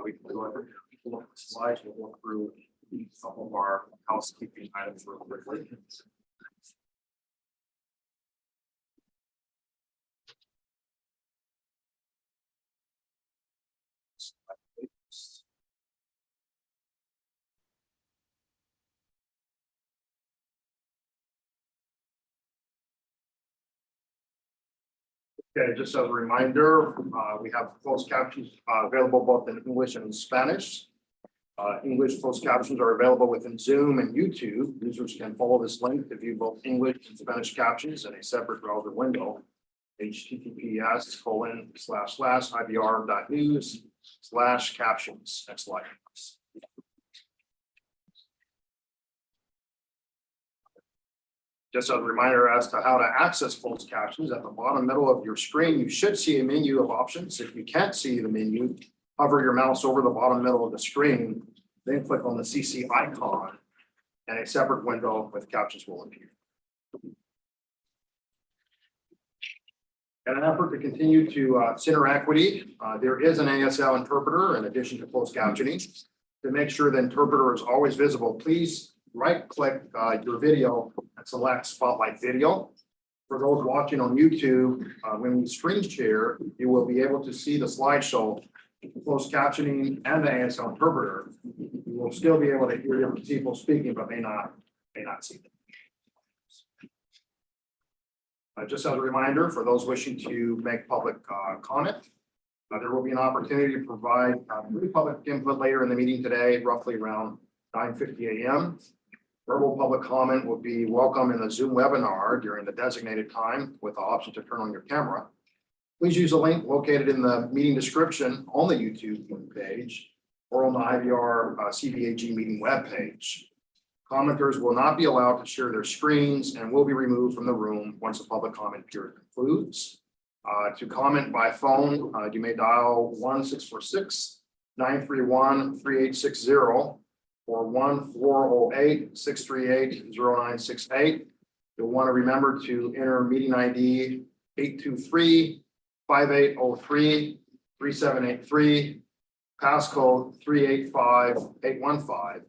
we can go over a look at the slides. We'll walk through some of our housekeeping items real quickly. Okay, just as a reminder, we have closed captions available both in English and in Spanish. English closed captions are available within Zoom and YouTube. Users can follow this link to view both English and Spanish captions in a separate browser window. https://ibr.news/captions. Next slide. Just as a reminder as to how to access closed captions, at the bottom middle of your screen, you should see a menu of options. If you can't see the menu, hover your mouse over the bottom middle of the screen, then click on the CC icon, and a separate window with captions will appear. In an effort to continue to center equity, there is an ASL interpreter in addition to closed captioning. To make sure the interpreter is always visible, please right-click your video and select Spotlight Video. For those watching on YouTube, when we screen share, you will be able to see the slideshow, closed captioning, and the ASL interpreter. You will still be able to hear different people speaking, but may not see them. Just as a reminder, for those wishing to make public comment, there will be an opportunity to provide public input later in the meeting today, roughly around 9:50 a.m. Verbal public comment will be welcome in the Zoom webinar during the designated time with the option to turn on your camera. Please use a link located in the meeting description on the YouTube page or on the IVR CBAG meeting webpage. Commenters will not be allowed to share their screens and will be removed from the room once the public comment period concludes. To comment by phone, you may dial 1-646-931-3860 or 1-408-638-0968. You'll want to remember to enter meeting ID 823-5803-3783, passcode 385815.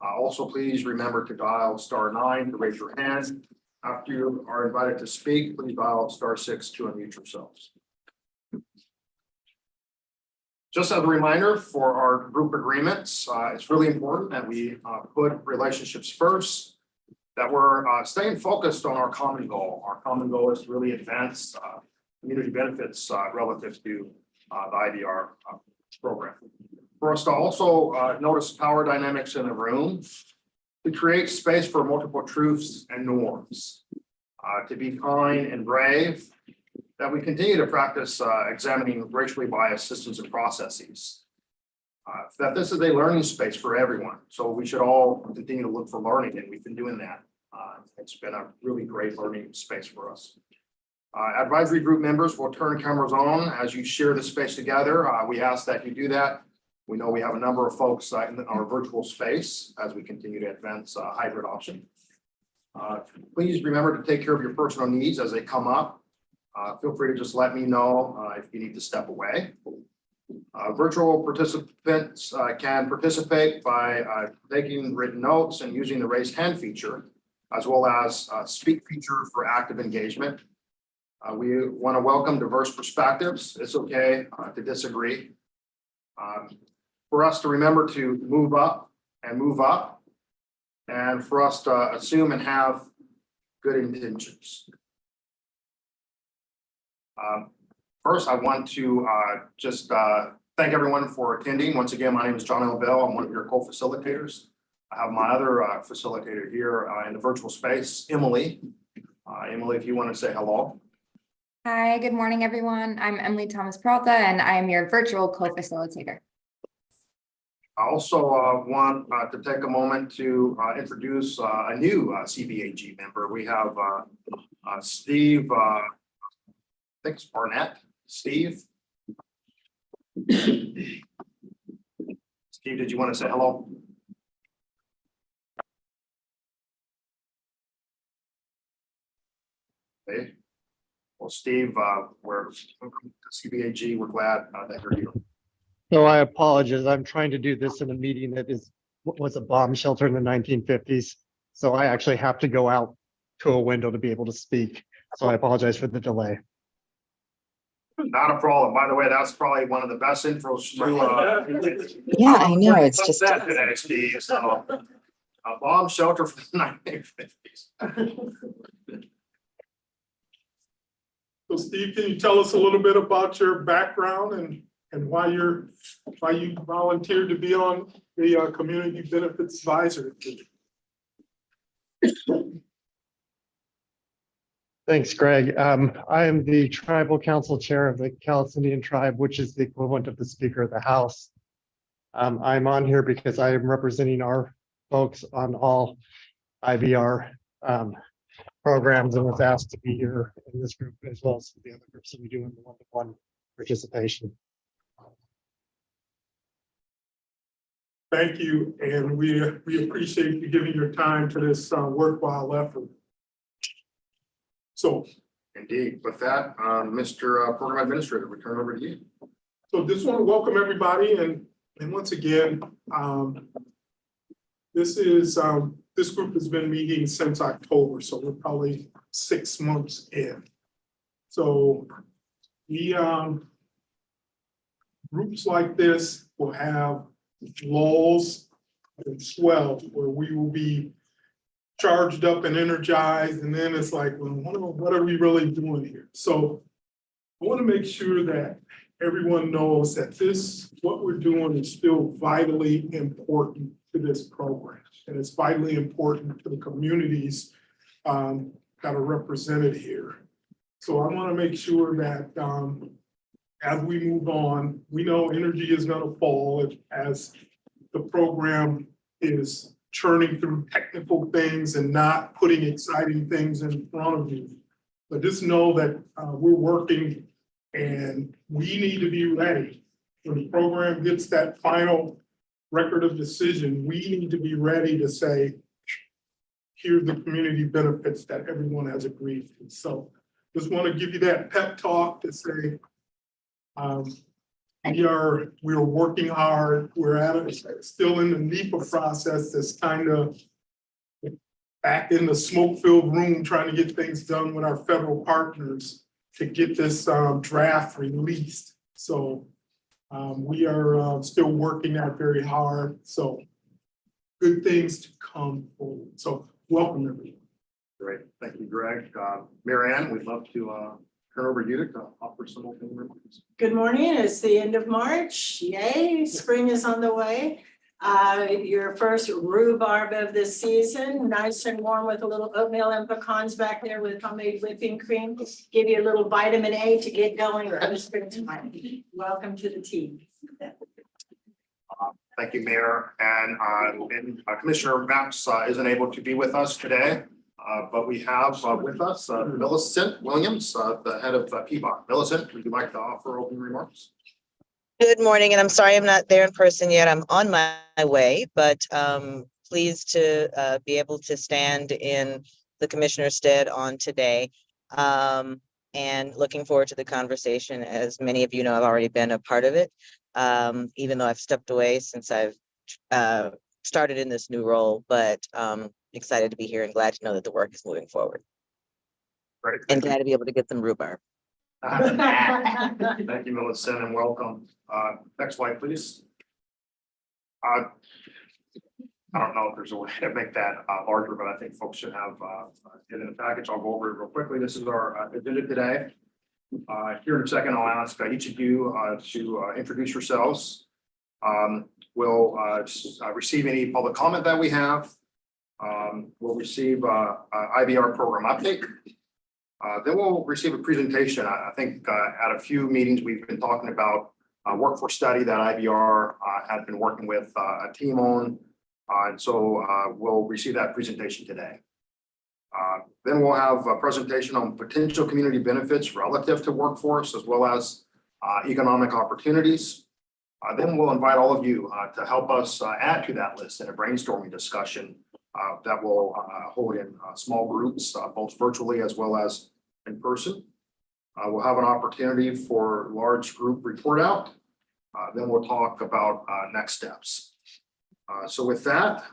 Also, please remember to dial *9 to raise your hand. After you are invited to speak, please dial *6 to unmute yourselves. Just as a reminder for our group agreements, it's really important that we put relationships first, that we're staying focused on our common goal. Our common goal is to really advance community benefits relative to the IDR program. For us to also notice power dynamics in the room, to create space for multiple truths and norms, to be kind and brave, that we continue to practice examining racially biased systems and processes, that this is a learning space for everyone. So we should all continue to look for learning, and we've been doing that. It's been a really great learning space for us. Advisory group members will turn cameras on as you share the space together. We ask that you do that. We know we have a number of folks in our virtual space as we continue to advance a hybrid option. Please remember to take care of your personal needs as they come up. Feel free to just let me know if you need to step away. Virtual participants can participate by taking written notes and using the raise hand feature, as well as speak feature for active engagement. We want to welcome diverse perspectives. It's okay to disagree. For us to remember to move up, and for us to assume and have good intentions. First, I want to just thank everyone for attending. Once again, my name is John L. Bell. I'm one of your co-facilitators. I have my other facilitator here in the virtual space, Emily. Emily, if you want to say hello. Hi, good morning, everyone. I'm Emily Thomas Peralta, and I am your virtual co-facilitator. I also want to take a moment to introduce a new CBAG member. We have Steve, I think it's Barnett. Steve, did you want to say hello? Okay. Well, Steve, we're CBAG. We're glad that you're here. So I apologize. I'm trying to do this in a meeting that was a bomb shelter in the 1950s. So I actually have to go out to a window to be able to speak. So I apologize for the delay. Not a problem. By the way, that's probably one of the best intros to. Yeah, I know, it's just- That today, Steve, so. A bomb shelter from the 1950s. So Steve, can you tell us a little bit about your background and why you volunteered to be on the Community Benefits Advisory Committee? Thanks, Greg. I am the tribal council chair of the Cowlitz Indian Tribe, which is the equivalent of the Speaker of the House. I'm on here because I am representing our folks on all IVR programs and was asked to be here in this group as well as the other groups that we do in the one-to-one participation. Thank you, and we appreciate you giving your time to this worthwhile effort. So, Indeed. With that, Mr. Program Administrator, we turn over to you. so just want to welcome everybody, and once again, this group has been meeting since October, so we're probably 6 months in. So we groups like this will have lulls and swells where we will be charged up and energized, and then it's like, well, what are we really doing here? So I want to make sure that everyone knows that what we're doing is still vitally important to this program. And it's vitally important to the communities that are represented here. So I want to make sure that as we move on, we know energy is going to fall as the program is churning through technical things and not putting exciting things in front of you. But just know that we're working and we need to be ready. When the program gets that final record of decision, we need to be ready to say, here's the community benefits that everyone has agreed to. So just want to give you that pep talk to say, we're working hard. We're at it, still in the NEPA process that's kind of back in the smoke-filled room trying to get things done with our federal partners to get this draft released. So we are still working that very hard. So good things to come forward. So welcome everyone. Great. Thank you, Greg. Mary Ann, we'd love to turn over to you to offer some opening remarks. Good morning. It's the end of March. Yay, spring is on the way. Your first rhubarb of the season, nice and warm with a little oatmeal and pecans back there with homemade whipping cream. Give you a little vitamin A to get going for the springtime. Welcome to the team. Thank you, Mayor. And Commissioner Maps isn't able to be with us today, but we have with us Millicent Williams, the head of PST. Millicent, would you like to offer opening remarks? Good morning, and I'm sorry I'm not there in person yet. I'm on my way, but pleased to be able to stand in the commissioner's stead on today. And looking forward to the conversation. As many of you know, I've already been a part of it, even though I've stepped away since I've started in this new role, but excited to be here and glad to know that the work is moving forward. Great. And glad to be able to get some rhubarb. Thank you, Millicent, and welcome. Next slide, please. I don't know if there's a way to make that larger, but I think folks should have it in the package. I'll go over it real quickly. This is our agenda today. Here in a second, I'll ask each of you to introduce yourselves. We'll receive any public comment that we have. We'll receive IVR program update. Then we'll receive a presentation. I think at a few meetings, we've been talking about workforce study that IVR had been working with a team on. And so we'll receive that presentation today. Then we'll have a presentation on potential community benefits relative to workforce as well as economic opportunities. Then we'll invite all of you to help us add to that list in a brainstorming discussion that will hold in small groups, both virtually as well as in person. We'll have an opportunity for large group report out. Then we'll talk about next steps. So with that,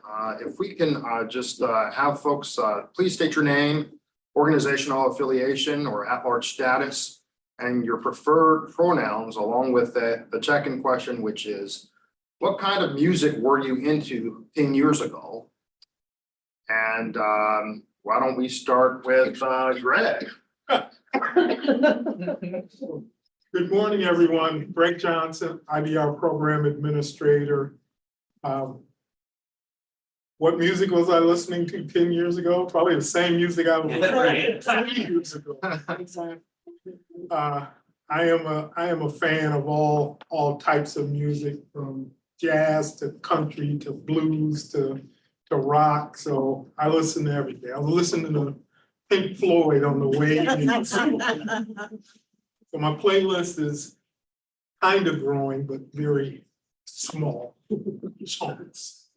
if we can just have folks, please state your name, organizational affiliation or at-large status, and your preferred pronouns, along with the check-in question, which is, what kind of music were you into 10 years ago? And why don't we start with Greg? Good morning, everyone. Greg Johnson, IBR Program Administrator. What music was I listening to 10 years ago? Probably the same music I was listening to 20 years ago. I am a fan of all types of music, from jazz to country to blues to rock. So I listen to everything. I was listening to Pink Floyd on the way in. So my playlist is kind of growing, but very small chunks.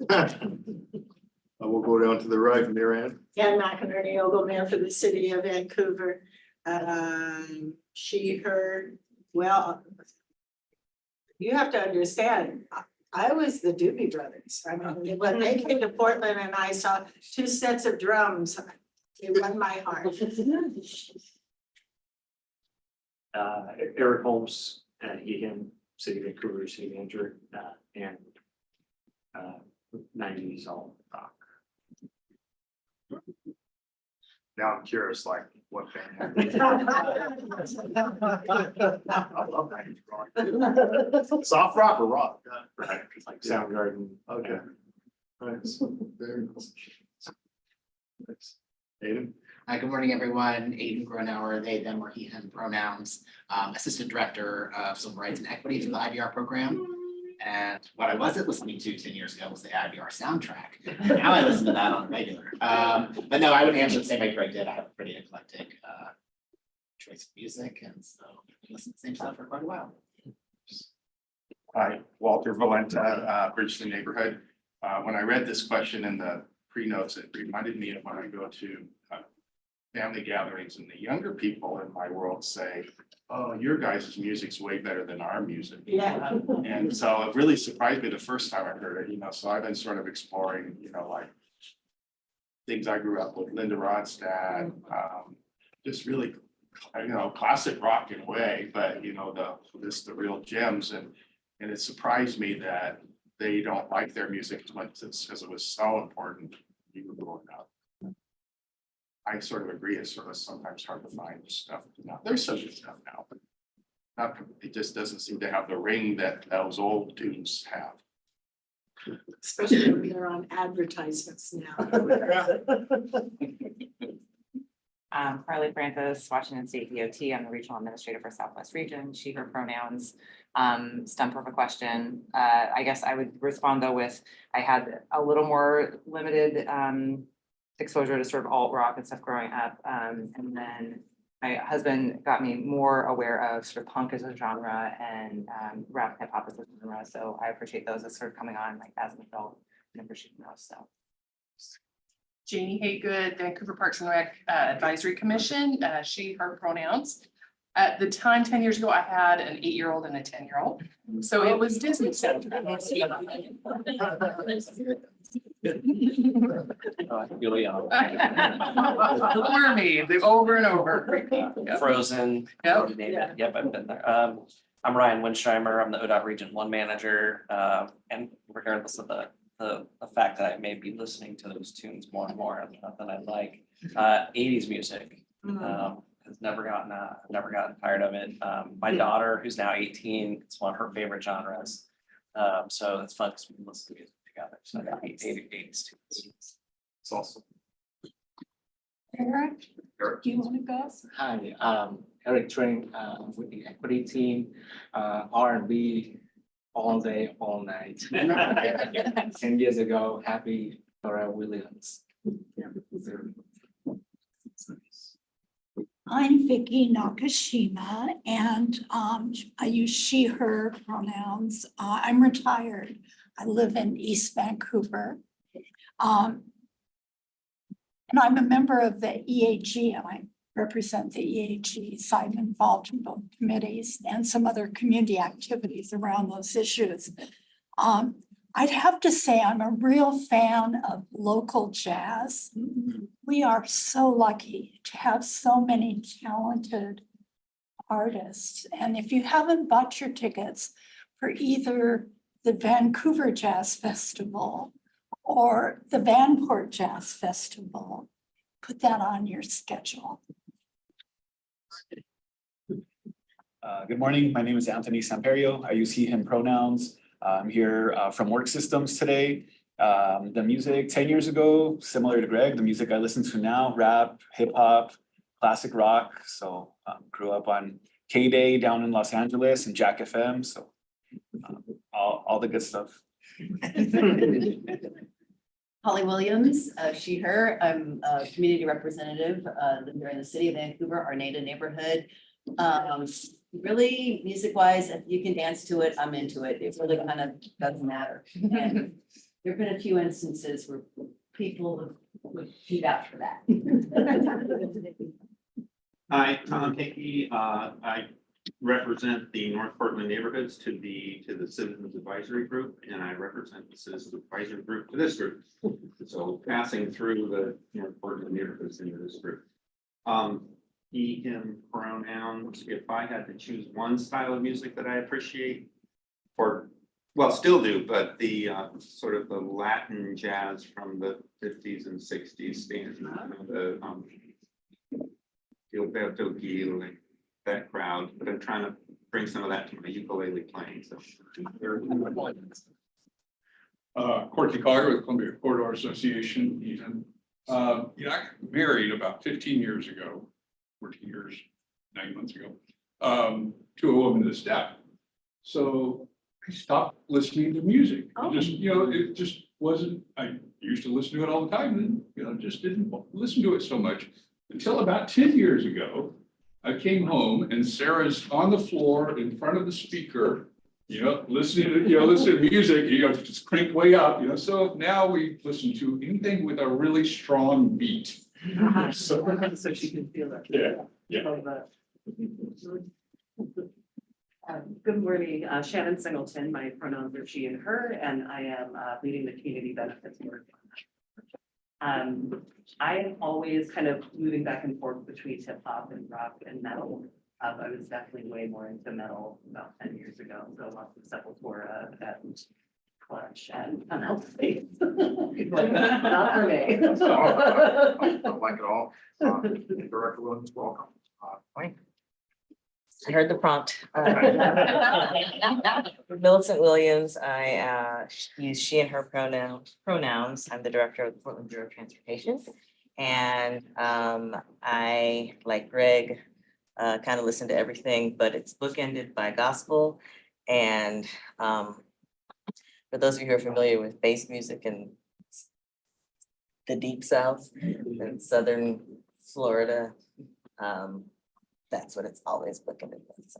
We'll go down to the right, Mary Ann McInerney, Ogleman for the city of Vancouver. She heard, well, you have to understand, I was the Doobie Brothers. I mean, when they came to Portland and I saw 2 sets of drums, it won my heart. Eric Holmes, him, City of Vancouver, City Manager, and 90s all rock. Now I'm curious, like, what band? I love 90s rock. Soft rock or rock? Right, it's like Soundgarden. Okay. Nice. Very nice. Nice. Aiden? Hi, good morning, everyone. Aiden Gronauer, they, them, or he, him pronouns, Assistant Director of Civil Rights and Equity through the IBR program. And what I wasn't listening to 10 years ago was the IBR soundtrack. Now I listen to that on a regular. But no, I would answer the same way Greg did. I have a pretty eclectic choice of music, and so I listen to the same stuff for quite a while. Hi, Walter Valenta, Bridgeton Neighborhood. When I read this question in the pre-notes, it reminded me of when I go to family gatherings, and the younger people in my world say, oh, your guys' music's way better than our music. Yeah. And so it really surprised me the first time I heard it, so I've been sort of exploring, like things I grew up with, Linda Ronstadt, just really, classic rock in a way, but the real gems, and it surprised me that they don't like their music as much because it was so important when you were growing up. I sort of agree, it's sort of sometimes hard to find stuff now. There's some good stuff now, but it just doesn't seem to have the ring that those old tunes have. Especially when they're on advertisements now. Carly Francis, Washington State DOT. I'm the regional administrator for Southwest Region. She, her pronouns. Stump of a question. I guess I would respond though with, I had a little more limited exposure to sort of alt rock and stuff growing up. And then my husband got me more aware of sort of punk as a genre and rap hip hop as a genre. So I appreciate those as sort of coming on like as an adult and appreciating those. So. Janie Haygood, Vancouver Parks and Rec Advisory Commission, she, her pronouns. At the time, 10 years ago, I had an 8-year-old and a 10-year-old. So it was Disney soundtrack. Mermaid, over and over. Yep. Frozen. Yep. Yep, I've been there. I'm Ryan Winsheimer. I'm the ODOT Region 1 manager. And regardless of the fact that I may be listening to those tunes more and more than I like, 80s music has never gotten tired of it. My daughter, who's now 18, it's one of her favorite genres. So it's fun because we can listen to music together. So I got 80s tunes. It's awesome. Eric, do you want to go? Hi, Eric Train with the equity team, R&B all day, all night. 10 years ago, happy Pharrell Williams. Yeah. I'm Vicky Nakashima, and I use she, her pronouns. I'm retired. I live in East Vancouver. And I'm a member of the EAG, and I represent the EAGs. I'm involved in both committees and some other community activities around those issues. I'd have to say I'm a real fan of local jazz. We are so lucky to have so many talented artists. And if you haven't bought your tickets for either the Vancouver Jazz Festival or the Vanport Jazz Festival, put that on your schedule. Good morning. My name is Anthony Samperio. I use he, him pronouns. I'm here from Work Systems today. The music 10 years ago, similar to Greg, the music I listen to now, rap, hip hop, classic rock. So grew up on K-Day down in Los Angeles and Jack FM. So all the good stuff. Holly Williams, she, her. I'm a community representative here in the city of Vancouver, our native neighborhood. Really, music-wise, if you can dance to it, I'm into it. It really kind of doesn't matter. And there've been a few instances where people would shoot out for that. Hi, Tom Hickey. I represent the North Portland neighborhoods to the Citizens Advisory Group, and I represent the Citizens Advisory Group to this group. So passing through the North Portland neighborhoods into this group. He, him pronouns. If I had to choose one style of music that I appreciate, or well, still do, but the sort of the Latin jazz from the 50s and 60s stands, the Gilberto Gil and that crowd, but I'm trying to bring some of that to my ukulele playing. So Courtney Carter with Columbia Corridor Association. Even I got married about 15 years ago, 14 years, 9 months ago, to a woman of step. So I stopped listening to music. It just wasn't. I used to listen to it all the time, and just didn't listen to it so much until about 10 years ago. I came home and Sarah's on the floor in front of the speaker, listening to music, just cranked way up, So now we listen to anything with a really strong beat. So she can feel it. Yeah. Good morning, Shannon Singleton. My pronouns are she and her, and I am leading the community benefits work. I am always kind of moving back and forth between hip hop and rock and metal. I was definitely way more into metal about 10 years ago. So lots of Sepultura and Clutch and unhealthy. Not for me. I don't like it all. Director Williams, welcome. I heard the prompt. Millicent Williams, I use she and her pronouns. I'm the director of the Portland Bureau of Transportation. And I, like Greg, kind of listen to everything, but it's bookended by gospel. And for those of you who are familiar with bass music in the Deep South and Southern Florida, that's what it's always bookended with.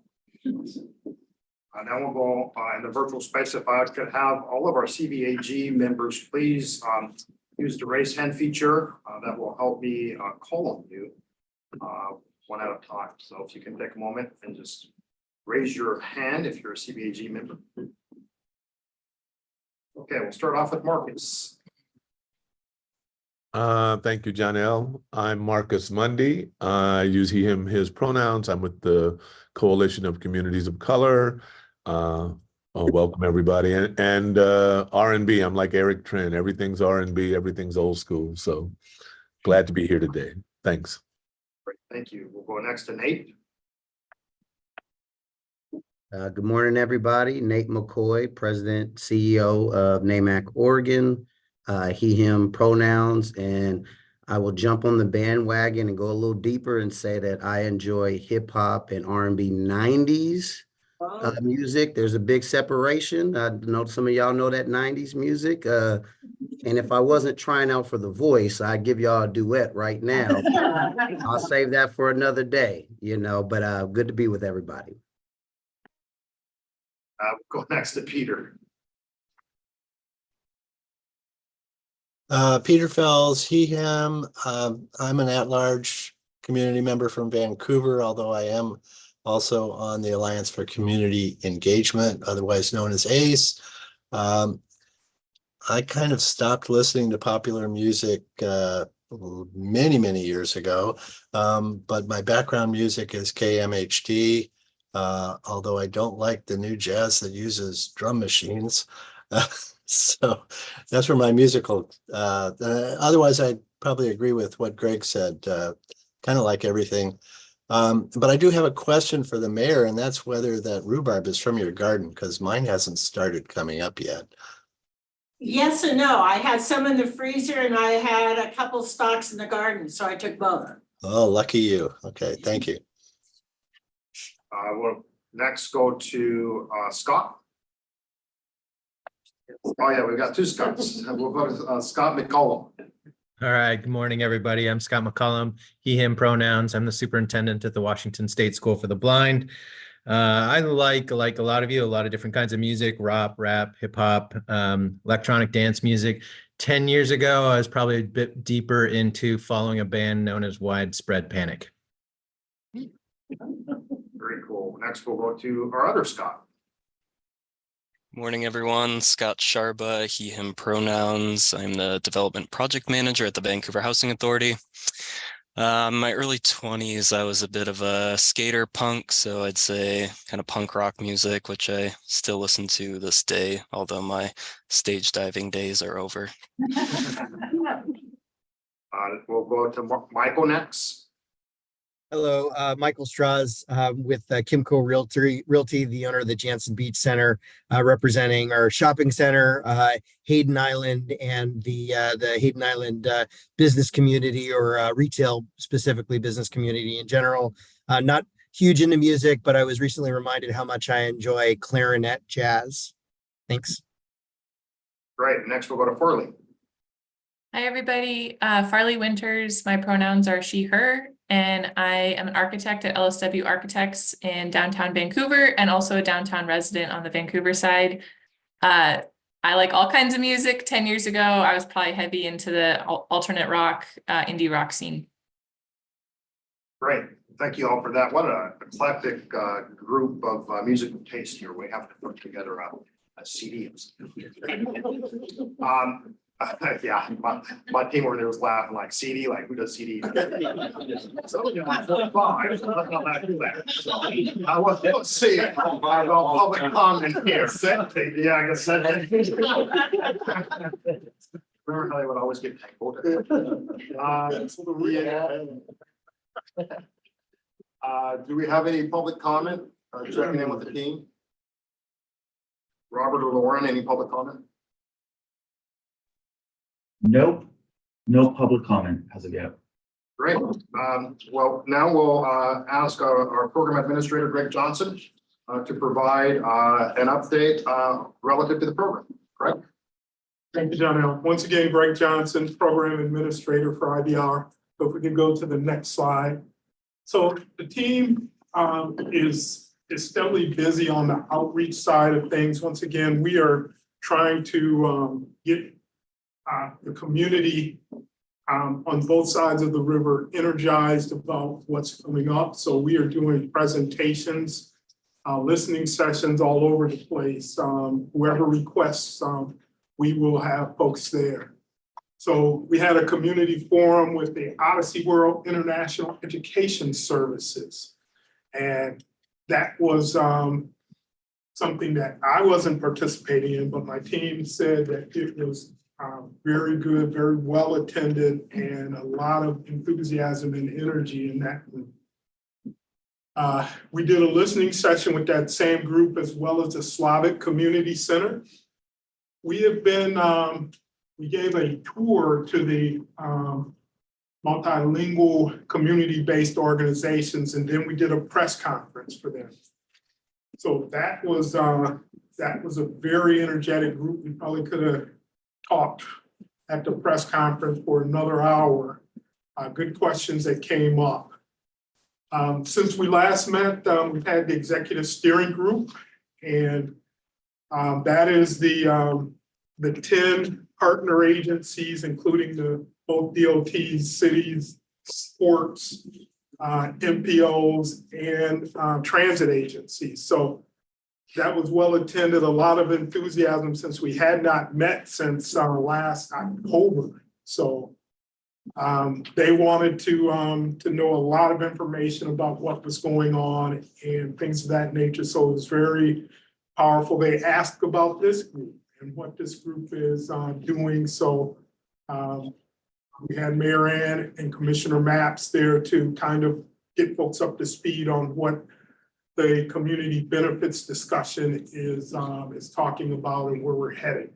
Now we'll go in the virtual space. If I could have all of our CBAG members, please use the raise hand feature. That will help me call on you one at a time. So if you can take a moment and just raise your hand if you're a CBAG member. Okay, we'll start off with Marcus. Thank you, John L. I'm Marcus Mundy. I use he, him, his pronouns. I'm with the Coalition of Communities of Color. Welcome everybody. And R&B, I'm like Eric Trent. Everything's R&B, everything's old school. So glad to be here today. Thanks. Great, thank you. We'll go next to Nate. Good morning, everybody. Nate McCoy, President, CEO of NAMAC Oregon. He, him pronouns, and I will jump on the bandwagon and go a little deeper and say that I enjoy hip hop and R&B 90s music. There's a big separation. I know some of y'all know that 90s music. And if I wasn't trying out for the voice, I'd give y'all a duet right now. I'll save that for another day, but good to be with everybody. We'll go next to Peter. Peter Fells, he, him. I'm an at-large community member from Vancouver, although I am also on the Alliance for Community Engagement, otherwise known as ACE. I kind of stopped listening to popular music many, many years ago, but my background music is KMHD, although I don't like the new jazz that uses drum machines. So that's where my musical, otherwise I probably agree with what Greg said, kind of like everything. But I do have a question for the mayor, and that's whether that rhubarb is from your garden, because mine hasn't started coming up yet. Yes and no. I had some in the freezer and I had a couple stalks in the garden, so I took both. Oh, lucky you. Okay, thank you. We'll next go to Scott. Oh yeah, we've got two Scotts. We'll go to Scott McCollum. All right, good morning, everybody. I'm Scott McCollum, he, him pronouns. I'm the superintendent at the Washington State School for the Blind. I like a lot of you, a lot of different kinds of music, rock, rap, hip hop, electronic dance music. 10 years ago, I was probably a bit deeper into following a band known as Widespread Panic. Very cool. Next, we'll go to our other Scott. Morning, everyone. Scott Sharba, he, him pronouns. I'm the development project manager at the Vancouver Housing Authority. In my early 20s, I was a bit of a skater punk, so I'd say kind of punk rock music, which I still listen to this day, although my stage diving days are over. We'll go to Michael next. Hello, Michael Strauss with Kimco Realty, the owner of the Jansen Beach Center, representing our shopping center, Hayden Island, and the Hayden Island business community, or retail, specifically business community in general. Not huge into music, but I was recently reminded how much I enjoy clarinet jazz. Thanks. Great. Next, we'll go to Farley. Hi, everybody. Farley Winters. My pronouns are she, her, and I am an architect at LSW Architects in downtown Vancouver, and also a downtown resident on the Vancouver side. I like all kinds of music. 10 years ago, I was probably heavy into the alternate rock, indie rock scene. Great. Thank you all for that. What an eclectic group of musical taste here. We have to put together a CD. Yeah, my team over there was laughing like CD, like who does CD? So, you know, let's not do that. So, let's see. Public comment here. Yeah, I guess that. Remember how they would always get tangled? Do we have any public comment? Checking in with the team. Robert or Lauren, any public comment? Nope, no public comment as of yet. Great. Well, now we'll ask our program administrator, Greg Johnson, to provide an update relative to the program. Correct? Thank you, John. Once again, Greg Johnson, program administrator for IBR. So if we can go to the next slide. So the team is steadily busy on the outreach side of things. Once again, we are trying to get the community on both sides of the river energized about what's coming up. So we are doing presentations, listening sessions all over the place. Whoever requests, we will have folks there. So we had a community forum with the Odyssey World International Education Services. And that was something that I wasn't participating in, but my team said that it was very good, very well attended, and a lot of enthusiasm and energy in that group. We did a listening session with that same group, as well as the Slavic Community Center. We have been, we gave a tour to the multilingual community-based organizations, and then we did a press conference for them. So that was a very energetic group. We probably could have talked at the press conference for another hour. Good questions that came up. Since we last met, we've had the executive steering group, and that is the 10 partner agencies, including both DOTs, cities, sports, MPOs and transit agencies. So that was well attended, a lot of enthusiasm since we had not met since last October. So they wanted to know a lot of information about what was going on and things of that nature. So it was very powerful. They asked about this group and what this group is doing. So we had Mayor Ann and Commissioner Maps there to kind of get folks up to speed on what the community benefits discussion is talking about and where we're headed.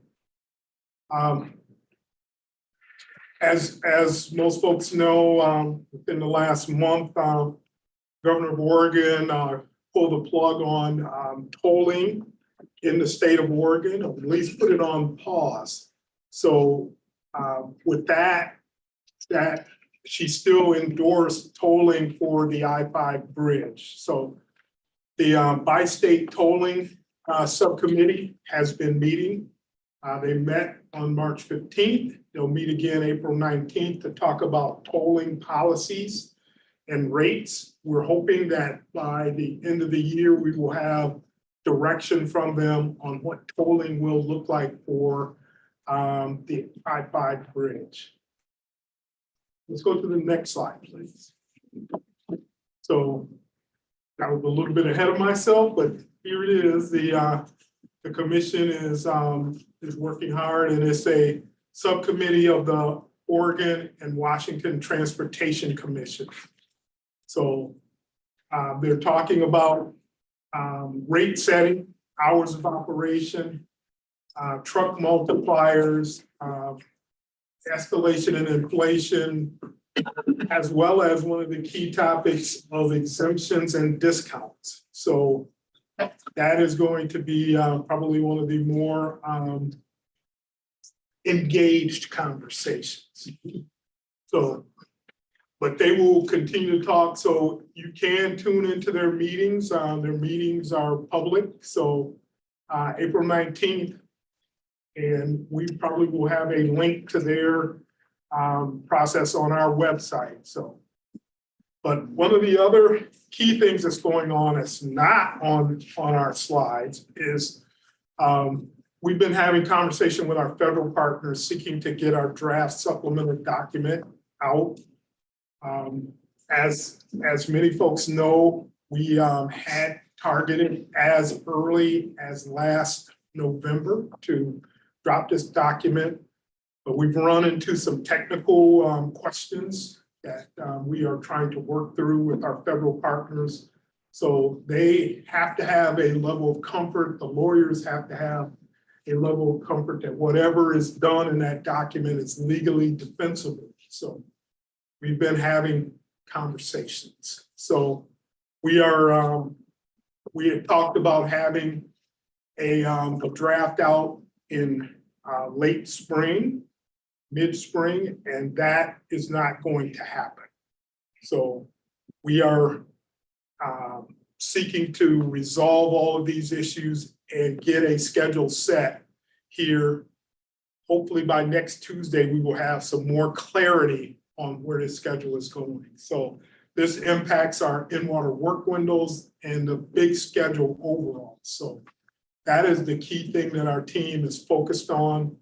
As most folks know, within the last month, Governor of Oregon pulled the plug on tolling in the state of Oregon, or at least put it on pause. So with that she still endorsed tolling for the I-5 bridge. So the bi-state tolling subcommittee has been meeting. They met on March 15th. They'll meet again April 19th to talk about tolling policies and rates. We're hoping that by the end of the year, we will have direction from them on what tolling will look like for the I-5 bridge. Let's go to the next slide, please. So I was a little bit ahead of myself, but here it is. The commission is working hard, and it's a subcommittee of the Oregon and Washington Transportation Commission. So they're talking about rate setting, hours of operation, truck multipliers, escalation in inflation, as well as one of the key topics of exemptions and discounts. So that is going to be probably one of the more engaged conversations. So, but they will continue to talk, so you can tune into their meetings. Their meetings are public, so April 19th, and we probably will have a link to their process on our website. So, but one of the other key things that's going on that's not on our slides is we've been having conversation with our federal partners seeking to get our draft supplemental document out. As many folks know, we had targeted as early as last November to drop this document, but we've run into some technical questions that we are trying to work through with our federal partners. So they have to have a level of comfort, the lawyers have to have a level of comfort that whatever is done in that document is legally defensible. So we've been having conversations. So we are, we had talked about having a draft out in late spring, mid-spring, and that is not going to happen. So we are seeking to resolve all of these issues and get a schedule set here. Hopefully by next Tuesday, we will have some more clarity on where the schedule is going. So this impacts our in-water work windows and the big schedule overall. So that is the key thing that our team is focused on.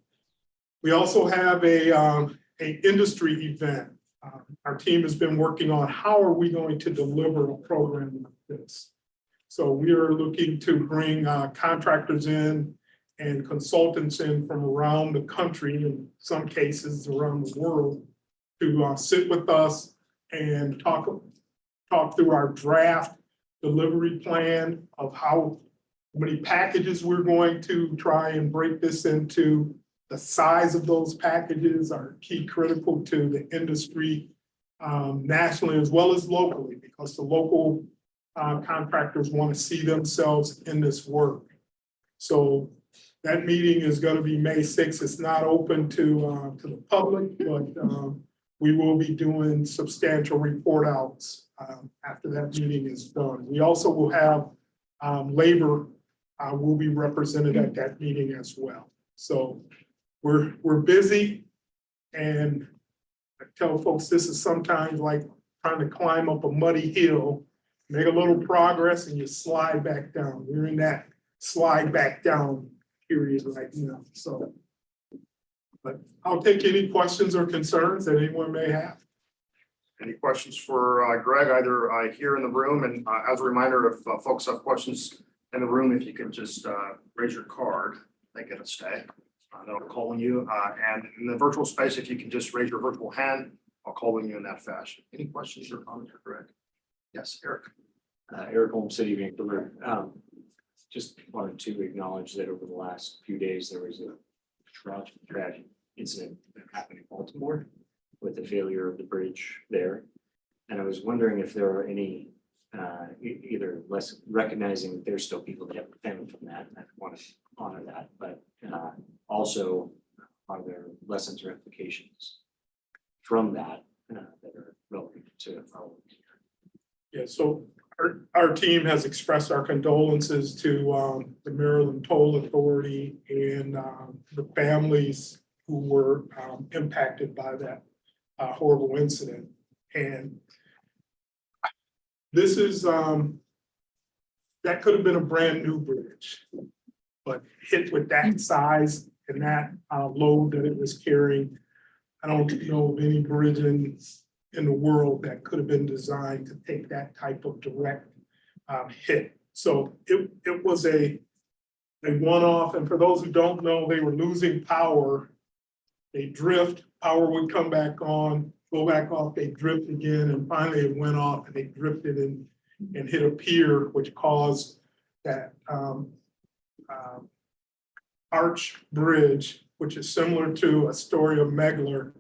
We also have a industry event. Our team has been working on how are we going to deliver a program like this. So we are looking to bring contractors in and consultants in from around the country, in some cases around the world, to sit with us and talk through our draft delivery plan of how many packages we're going to try and break this into. The size of those packages are key critical to the industry nationally as well as locally, because the local contractors want to see themselves in this work. So that meeting is going to be May 6th. It's not open to the public, but we will be doing substantial report outs after that meeting is done. We also will have labor will be represented at that meeting as well. So we're busy, and I tell folks this is sometimes like trying to climb up a muddy hill, make a little progress and you slide back down. We're in that slide back down period right now, so. But I'll take any questions or concerns that anyone may have. Any questions for Greg, either here in the room, and as a reminder, if folks have questions in the room, if you can just raise your card, they get a stay. They'll call on you, and in the virtual space, if you can just raise your virtual hand, I'll call on you in that fashion. Any questions or comments for Greg? Yes, Eric. Eric Holmes, City of Vancouver. Just wanted to acknowledge that over the last few days, there was a tragic incident that happened in Baltimore with the failure of the bridge there. And I was wondering if there are any, either less recognizing that there's still people that have family from that, and I want to honor that, but also are there lessons or implications from that that are relevant to our work here? Yeah, so our team has expressed our condolences to the Maryland Toll Authority and the families who were impacted by that horrible incident. And this is, that could have been a brand new bridge, but hit with that size and that load that it was carrying, I don't know of any bridge in the world that could have been designed to take that type of direct hit. So it was a one-off, and for those who don't know, they were losing power. They drift, power would come back on, go back off, they drift again, and finally it went off and they drifted and hit a pier, which caused that arch bridge, which is similar to Astoria Megler,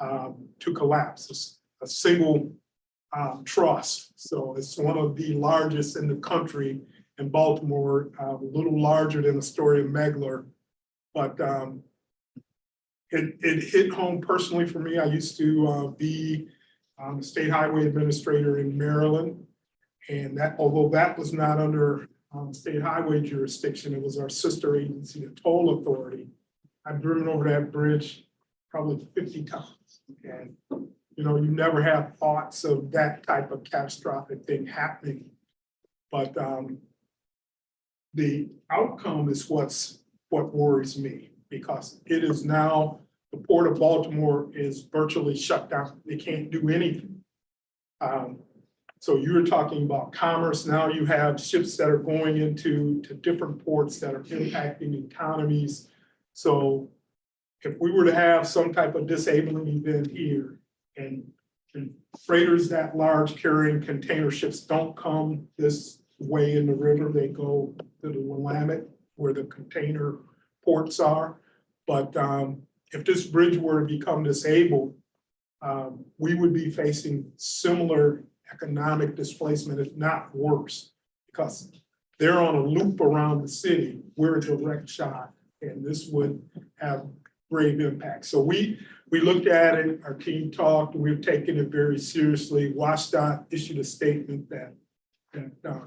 to collapse. A single truss. So it's one of the largest in the country in Baltimore, a little larger than Astoria Megler. But it hit home personally for me. I used to be the state highway administrator in Maryland. And that, although that was not under state highway jurisdiction, it was our sister agency, the Toll Authority. I've driven over that bridge probably 50 times. And you know, you never have thoughts of that type of catastrophic thing happening. But the outcome is what worries me, because it is now, the Port of Baltimore is virtually shut down. They can't do anything. So you were talking about commerce. Now you have ships that are going into different ports that are impacting economies. So if we were to have some type of disabling event here, and freighters that large carrying container ships don't come this way in the river, they go to the Willamette where the container ports are. But if this bridge were to become disabled, we would be facing similar economic displacement, if not worse, because they're on a loop around the city. We're a direct shot, and this would have grave impact. So we looked at it, our team talked, we've taken it very seriously. WSDOT issued a statement that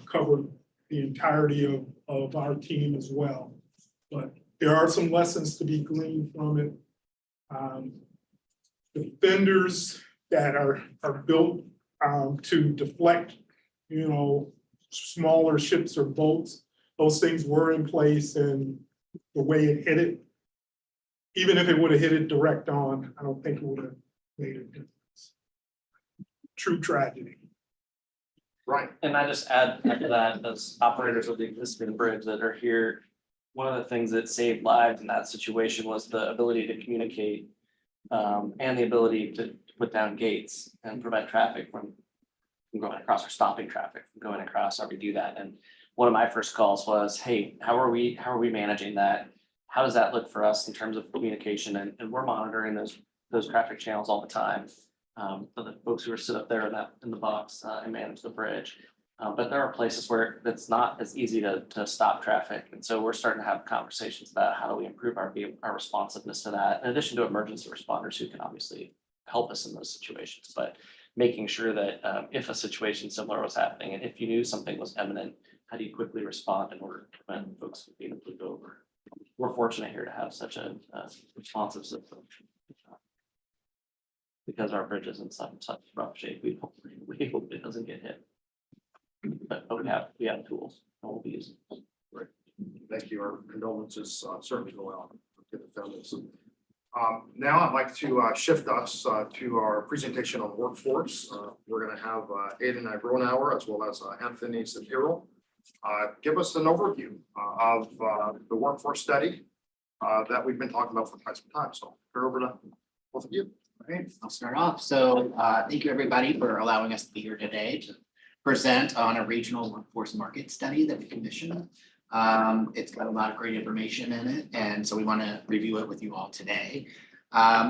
covered the entirety of our team as well. But there are some lessons to be gleaned from it. The fenders that are built to deflect, you know, smaller ships or boats, those things were in place, and the way it hit it, even if it would have hit it direct on, I don't think it would have made a difference. True tragedy. Right. And I just add to that, as operators of the existing bridge that are here, one of the things that saved lives in that situation was the ability to communicate and the ability to put down gates and prevent traffic from going across, or stopping traffic from going across, or we do that. And one of my first calls was, hey, how are we managing that? How does that look for us in terms of communication? And we're monitoring those traffic channels all the time. For the folks who are sit up there in the box and manage the bridge. But there are places where it's not as easy to stop traffic. And so we're starting to have conversations about how do we improve our responsiveness to that, in addition to emergency responders who can obviously help us in those situations. But making sure that if a situation similar was happening, and if you knew something was imminent, how do you quickly respond in order to prevent folks from being flipped over? We're fortunate here to have such a responsive system. because our bridge is in such rough shape, we hope it doesn't get hit. But we have tools and we'll be using them. Right. Thank you. Our condolences certainly go out to the families. Now I'd like to shift us to our presentation on workforce. We're going to have Aidan Agronauer as well as Anthony Sapiro give us an overview of the workforce study that we've been talking about for quite some time. So turn over to both of you. All right, I'll start off. So thank you, everybody, for allowing us to be here today to present on a regional workforce market study that we commissioned. It's got a lot of great information in it, and so we want to review it with you all today.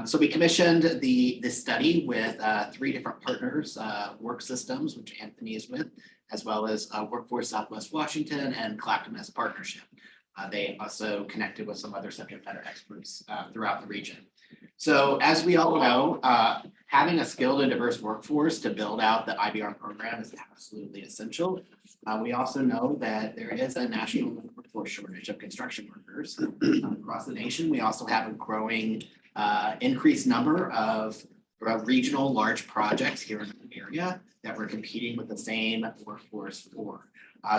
So we commissioned this study with 3 different partners, Work Systems, which Anthony is with, as well as Workforce Southwest Washington and Clackamas Partnership. They also connected with some other subject matter experts throughout the region. So as we all know, having a skilled and diverse workforce to build out the IBR program is absolutely essential. We also know that there is a national workforce shortage of construction workers across the nation. We also have a growing increased number of regional large projects here in the area that we're competing with the same workforce for.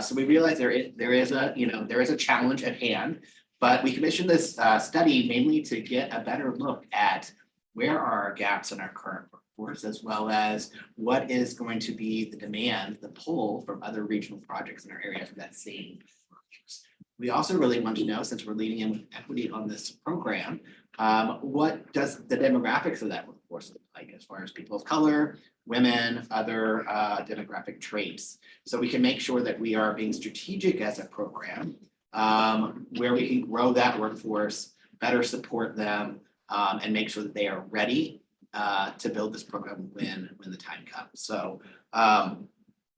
So we realize there is a challenge at hand, but we commissioned this study mainly to get a better look at where are our gaps in our current workforce, as well as what is going to be the demand, the pull from other regional projects in our area for that same workforce. We also really want to know, since we're leading in with equity on this program, what does the demographics of that workforce look like as far as people of color, women, other demographic traits. So we can make sure that we are being strategic as a program where we can grow that workforce, better support them, and make sure that they are ready to build this program when the time comes. So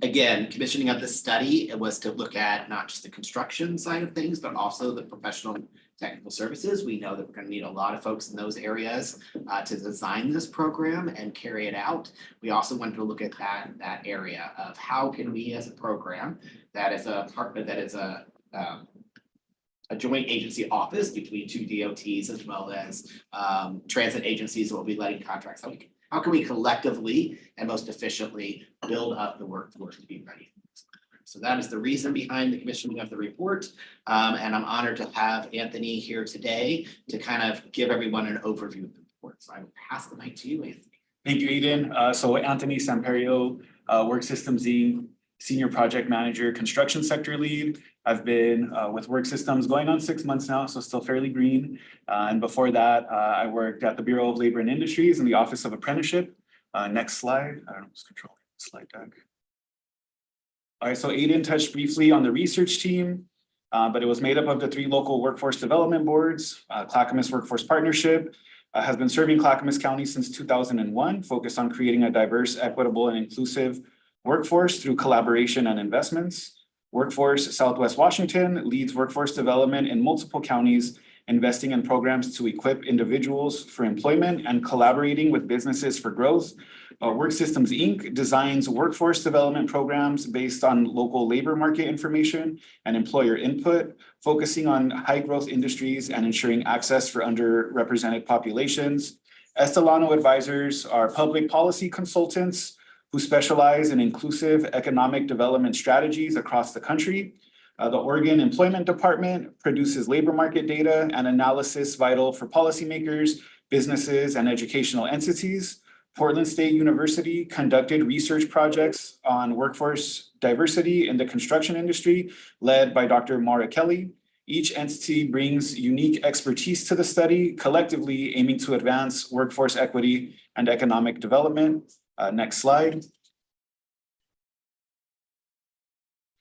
again, commissioning of this study, it was to look at not just the construction side of things, but also the professional technical services. We know that we're going to need a lot of folks in those areas to design this program and carry it out. We also wanted to look at that area of how can we, as a program that is a partner, that is a joint agency office between 2 DOTs as well as transit agencies that will be letting contracts. How can we collectively and most efficiently build up the workforce to be ready for this program? So that is the reason behind the commissioning of the report. And I'm honored to have Anthony here today to kind of give everyone an overview of the report. So I will pass the mic to you, Anthony. Thank you, Aidan. So Anthony Samperio, Work Systems Inc., Senior Project Manager, Construction Sector Lead. I've been with Work Systems going on 6 months now, so still fairly green. And before that, I worked at the Bureau of Labor and Industries in the Office of Apprenticeship. Next slide. I don't know who's controlling the slide deck. All right, so Aidan touched briefly on the research team, but it was made up of the 3 local workforce development boards. Clackamas Workforce Partnership has been serving Clackamas County since 2001, focused on creating a diverse, equitable, and inclusive workforce through collaboration and investments. Workforce Southwest Washington leads workforce development in multiple counties, investing in programs to equip individuals for employment and collaborating with businesses for growth. Work Systems Inc. designs workforce development programs based on local labor market information and employer input, focusing on high growth industries and ensuring access for underrepresented populations. Estelano Advisors are public policy consultants who specialize in inclusive economic development strategies across the country. The Oregon Employment Department produces labor market data and analysis vital for policymakers, businesses, and educational entities. Portland State University conducted research projects on workforce diversity in the construction industry, led by Dr. Maura Kelly. Each entity brings unique expertise to the study, collectively aiming to advance workforce equity and economic development. Next slide.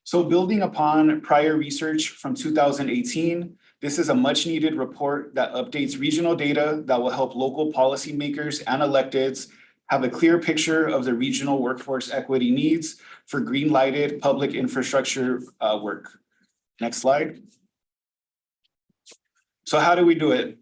So building upon prior research from 2018, this is a much needed report that updates regional data that will help local policymakers and electeds have a clear picture of the regional workforce equity needs for green-lighted public infrastructure work. Next slide. So how do we do it?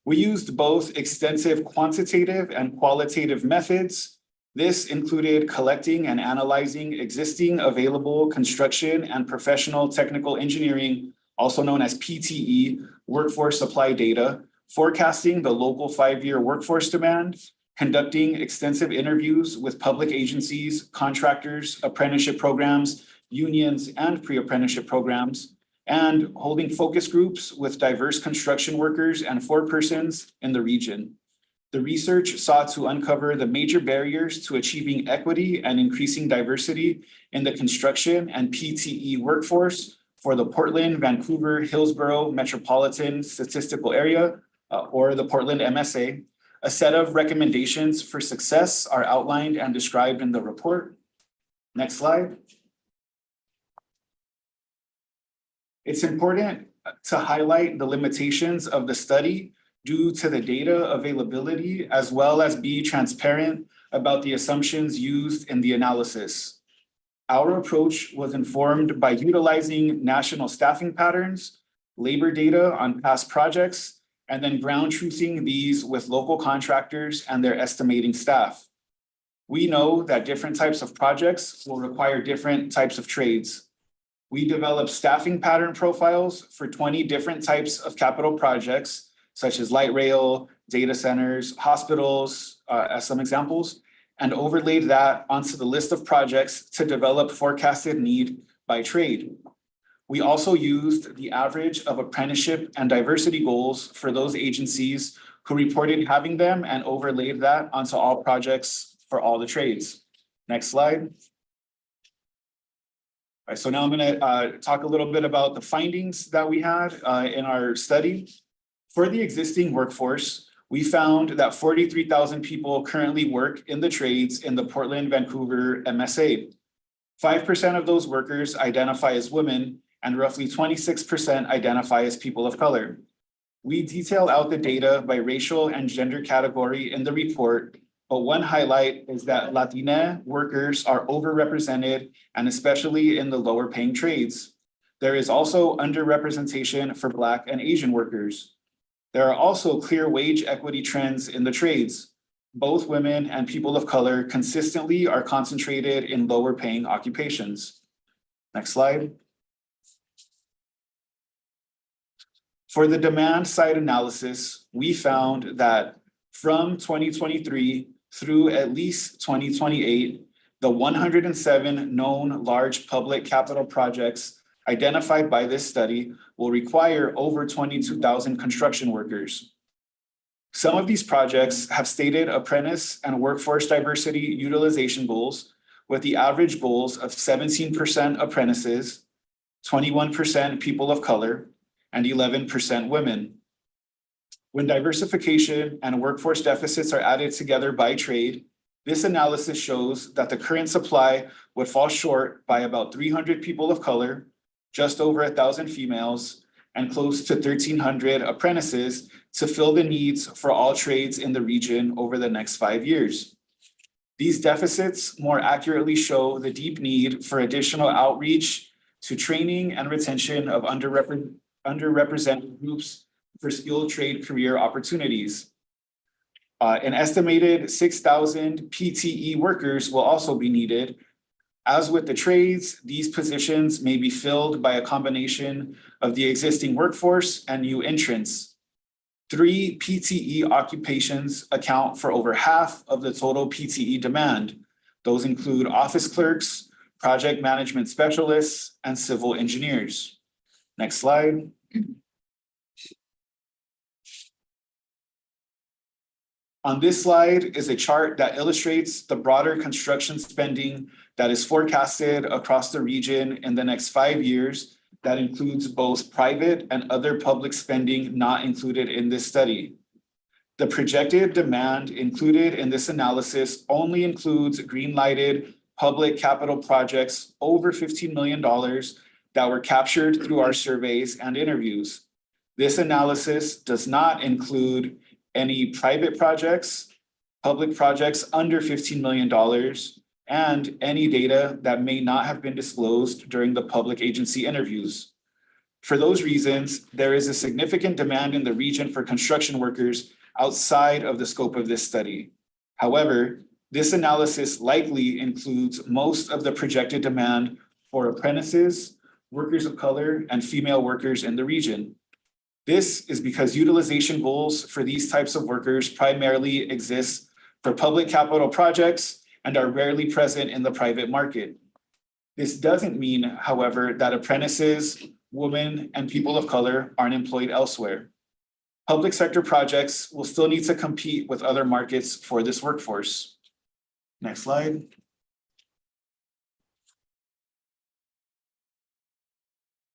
We used both extensive quantitative and qualitative methods. This included collecting and analyzing existing available construction and professional technical engineering, also known as PTE, workforce supply data, forecasting the local 5-year workforce demand, conducting extensive interviews with public agencies, contractors, apprenticeship programs, unions, and pre-apprenticeship programs, and holding focus groups with diverse construction workers and forepersons in the region. The research sought to uncover the major barriers to achieving equity and increasing diversity in the construction and PTE workforce for the Portland, Vancouver, Hillsborough Metropolitan Statistical Area, or the Portland MSA. A set of recommendations for success are outlined and described in the report. Next slide. It's important to highlight the limitations of the study due to the data availability, as well as be transparent about the assumptions used in the analysis. Our approach was informed by utilizing national staffing patterns, labor data on past projects, and then ground truthing these with local contractors and their estimating staff. We know that different types of projects will require different types of trades. We developed staffing pattern profiles for 20 different types of capital projects, such as light rail, data centers, hospitals, as some examples, and overlaid that onto the list of projects to develop forecasted need by trade. We also used the average of apprenticeship and diversity goals for those agencies who reported having them and overlaid that onto all projects for all the trades. Next slide. All right, so now I'm gonna talk a little bit about the findings that we had in our study. For the existing workforce, we found that 43,000 people currently work in the trades in the Portland, Vancouver MSA. 5% of those workers identify as women, and roughly 26% identify as people of color. We detail out the data by racial and gender category in the report, but one highlight is that Latina workers are overrepresented, and especially in the lower paying trades. There is also underrepresentation for Black and Asian workers. There are also clear wage equity trends in the trades. Both women and people of color consistently are concentrated in lower paying occupations. Next slide. For the demand side analysis, we found that from 2023 through at least 2028, the 107 known large public capital projects identified by this study will require over 22,000 construction workers. Some of these projects have stated apprentice and workforce diversity utilization goals, with the average goals of 17% apprentices, 21% people of color, and 11% women. When diversification and workforce deficits are added together by trade, this analysis shows that the current supply would fall short by about 300 people of color, just over 1,000 females, and close to 1,300 apprentices to fill the needs for all trades in the region over the next 5 years. These deficits more accurately show the deep need for additional outreach to training and retention of underrepresented groups for skilled trade career opportunities. An estimated 6,000 PTE workers will also be needed. As with the trades, these positions may be filled by a combination of the existing workforce and new entrants. 3 PTE occupations account for over half of the total PTE demand. Those include office clerks, project management specialists, and civil engineers. Next slide. On this slide is a chart that illustrates the broader construction spending that is forecasted across the region in the next 5 years. That includes both private and other public spending not included in this study. The projected demand included in this analysis only includes green-lighted public capital projects over $15 million that were captured through our surveys and interviews. This analysis does not include any private projects, public projects under $15 million, and any data that may not have been disclosed during the public agency interviews. For those reasons, there is a significant demand in the region for construction workers outside of the scope of this study. However, this analysis likely includes most of the projected demand for apprentices, workers of color, and female workers in the region. This is because utilization goals for these types of workers primarily exist for public capital projects and are rarely present in the private market. This doesn't mean, however, that apprentices, women, and people of color aren't employed elsewhere. Public sector projects will still need to compete with other markets for this workforce. Next slide.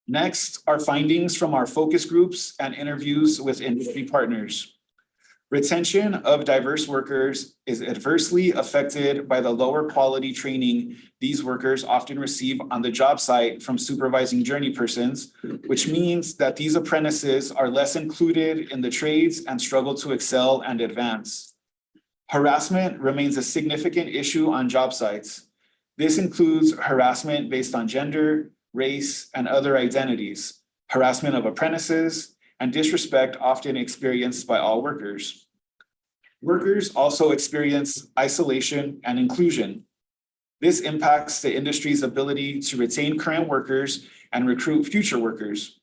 Next are findings from our focus groups and interviews with industry partners. Retention of diverse workers is adversely affected by the lower quality training these workers often receive on the job site from supervising journey persons, which means that these apprentices are less included in the trades and struggle to excel and advance. Harassment remains a significant issue on job sites. This includes harassment based on gender, race, and other identities, harassment of apprentices, and disrespect often experienced by all workers. Workers also experience isolation and inclusion. This impacts the industry's ability to retain current workers and recruit future workers.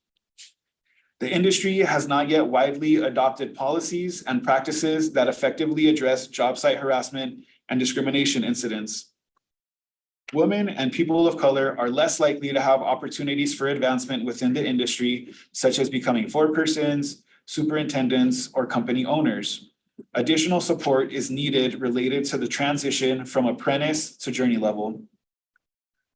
The industry has not yet widely adopted policies and practices that effectively address job site harassment and discrimination incidents. Women and people of color are less likely to have opportunities for advancement within the industry, such as becoming forepersons, superintendents, or company owners. Additional support is needed related to the transition from apprentice to journey level.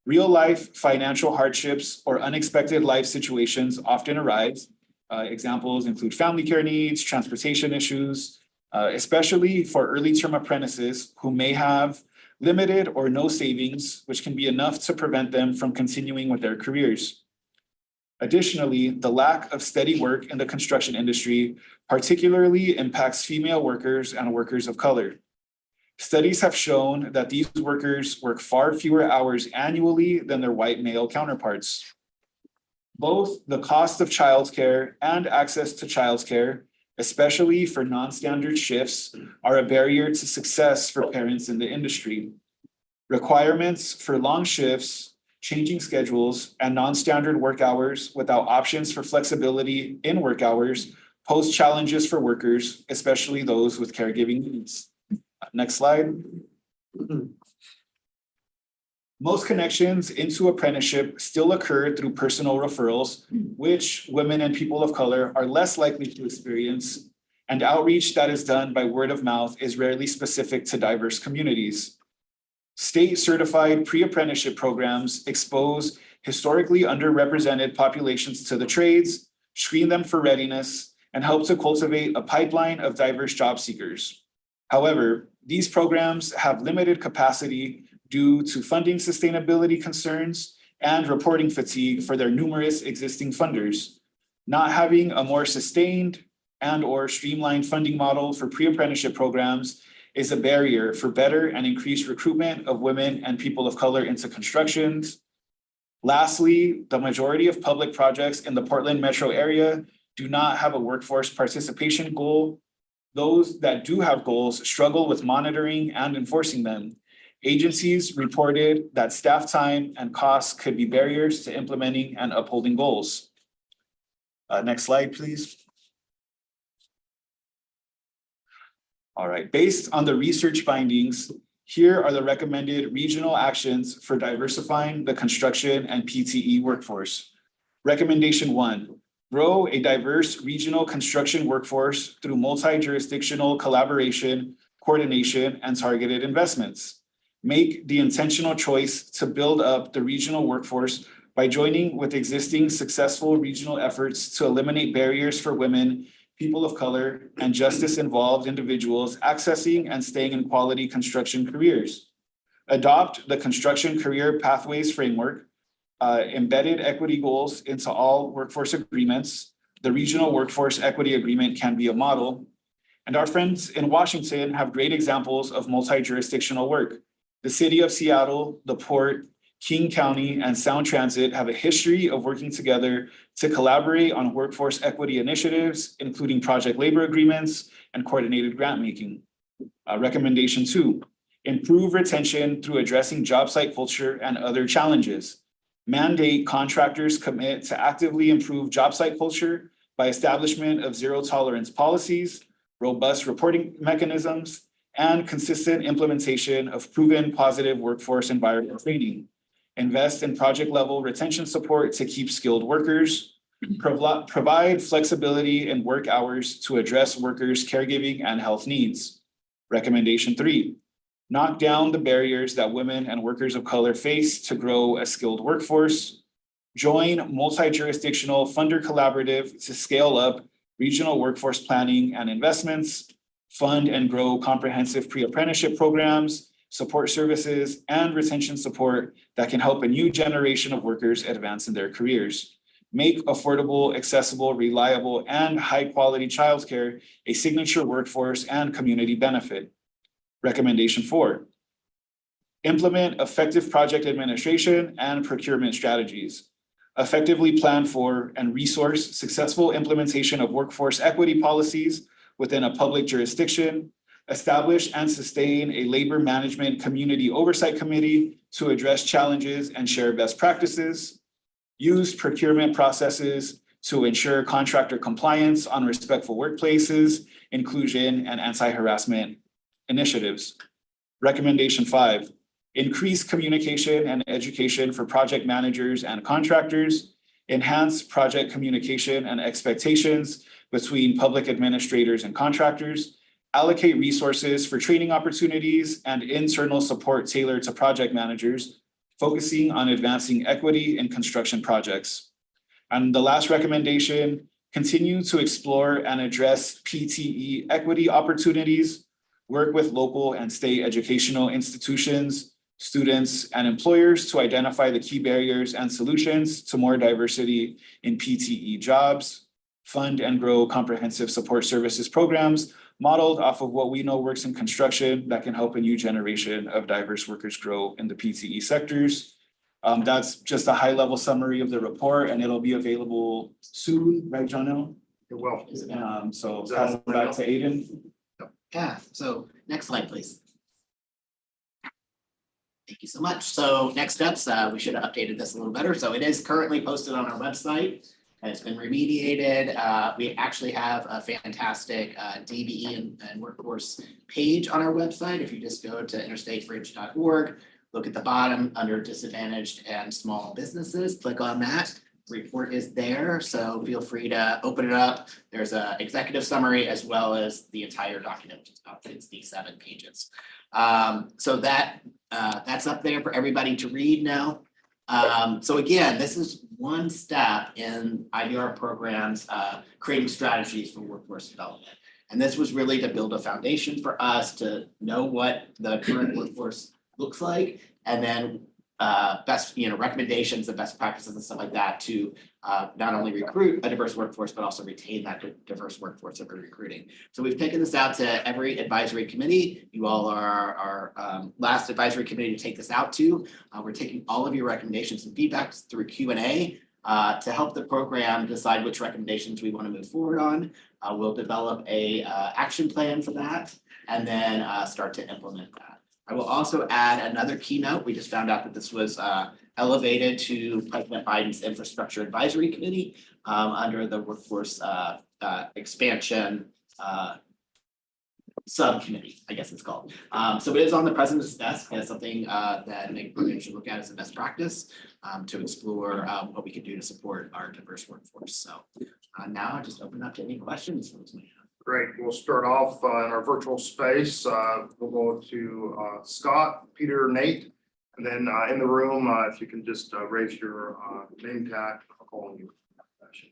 Real-life financial hardships or unexpected life situations often arise. Examples include family care needs, transportation issues, especially for early-term apprentices who may have limited or no savings, which can be enough to prevent them from continuing with their careers. Additionally, the lack of steady work in the construction industry particularly impacts female workers and workers of color. Studies have shown that these workers work far fewer hours annually than their white male counterparts. Both the cost of childcare and access to childcare, especially for non-standard shifts, are a barrier to success for parents in the industry. Requirements for long shifts, changing schedules, and non-standard work hours without options for flexibility in work hours pose challenges for workers, especially those with caregiving needs. Next slide. Most connections into apprenticeship still occur through personal referrals, which women and people of color are less likely to experience, and outreach that is done by word of mouth is rarely specific to diverse communities. State-certified pre-apprenticeship programs expose historically underrepresented populations to the trades, screen them for readiness, and help to cultivate a pipeline of diverse job seekers. However, these programs have limited capacity due to funding sustainability concerns and reporting fatigue for their numerous existing funders. Not having a more sustained and/or streamlined funding model for pre-apprenticeship programs is a barrier for better and increased recruitment of women and people of color into constructions. Lastly, the majority of public projects in the Portland metro area do not have a workforce participation goal. Those that do have goals struggle with monitoring and enforcing them. Agencies reported that staff time and costs could be barriers to implementing and upholding goals. Next slide, please. All right, based on the research findings, here are the recommended regional actions for diversifying the construction and PTE workforce. Recommendation 1, grow a diverse regional construction workforce through multi-jurisdictional collaboration, coordination, and targeted investments. Make the intentional choice to build up the regional workforce by joining with existing successful regional efforts to eliminate barriers for women, people of color, and justice-involved individuals accessing and staying in quality construction careers. Adopt the construction career pathways framework, embedded equity goals into all workforce agreements. The regional workforce equity agreement can be a model. And our friends in Washington have great examples of multi-jurisdictional work. The city of Seattle, the port, King County, and Sound Transit have a history of working together to collaborate on workforce equity initiatives, including project labor agreements and coordinated grant making. Recommendation 2, improve retention through addressing job site culture and other challenges. Mandate contractors commit to actively improve job site culture by establishment of zero tolerance policies, robust reporting mechanisms, and consistent implementation of proven positive workforce environment training. Invest in project level retention support to keep skilled workers. Provide flexibility in work hours to address workers' caregiving and health needs. Recommendation 3, knock down the barriers that women and workers of color face to grow a skilled workforce. Join multi-jurisdictional funder collaborative to scale up regional workforce planning and investments. Fund and grow comprehensive pre-apprenticeship programs, support services, and retention support that can help a new generation of workers advance in their careers. Make affordable, accessible, reliable, and high-quality childcare a signature workforce and community benefit. Recommendation 4, implement effective project administration and procurement strategies. Effectively plan for and resource successful implementation of workforce equity policies within a public jurisdiction. Establish and sustain a labor management community oversight committee to address challenges and share best practices. Use procurement processes to ensure contractor compliance on respectful workplaces, inclusion, and anti-harassment initiatives. Recommendation 5, increase communication and education for project managers and contractors. Enhance project communication and expectations between public administrators and contractors. Allocate resources for training opportunities and internal support tailored to project managers, focusing on advancing equity in construction projects. And the last recommendation, continue to explore and address PTE equity opportunities, work with local and state educational institutions, students, and employers to identify the key barriers and solutions to more diversity in PTE jobs, fund and grow comprehensive support services programs modeled off of what we know works in construction that can help a new generation of diverse workers grow in the PTE sectors. That's just a high-level summary of the report, and it'll be available soon, right, Jono? It will. So pass it back to Aiden. Yeah, so next slide, please. Thank you so much. So next steps, we should have updated this a little better. So it is currently posted on our website. It's been remediated. We actually have a fantastic DBE and workforce page on our website. If you just go to interstatebridge.org, look at the bottom under disadvantaged and small businesses, click on that. The report is there, so feel free to open it up. There's an executive summary as well as the entire document, which is about 67 pages. So that's up there for everybody to read now. So again, this is one step in IDR programs, creating strategies for workforce development. And this was really to build a foundation for us to know what the current workforce looks like, and then best, recommendations and best practices and stuff like that to not only recruit a diverse workforce, but also retain that diverse workforce that we're recruiting. So we've taken this out to every advisory committee. You all are our last advisory committee to take this out to. We're taking all of your recommendations and feedback through Q&A to help the program decide which recommendations we want to move forward on. We'll develop a action plan for that and then start to implement that. I will also add another keynote. We just found out that this was elevated to President Biden's Infrastructure Advisory Committee under the Workforce Expansion Subcommittee, I guess it's called. So it is on the president's desk as something that the program should look at as a best practice to explore what we can do to support our diverse workforce. So now I'll just open up to any questions folks may have. Great. We'll start off in our virtual space. We'll go to Scott, Peter, Nate, and then in the room, if you can just raise your name tag, I'll call you.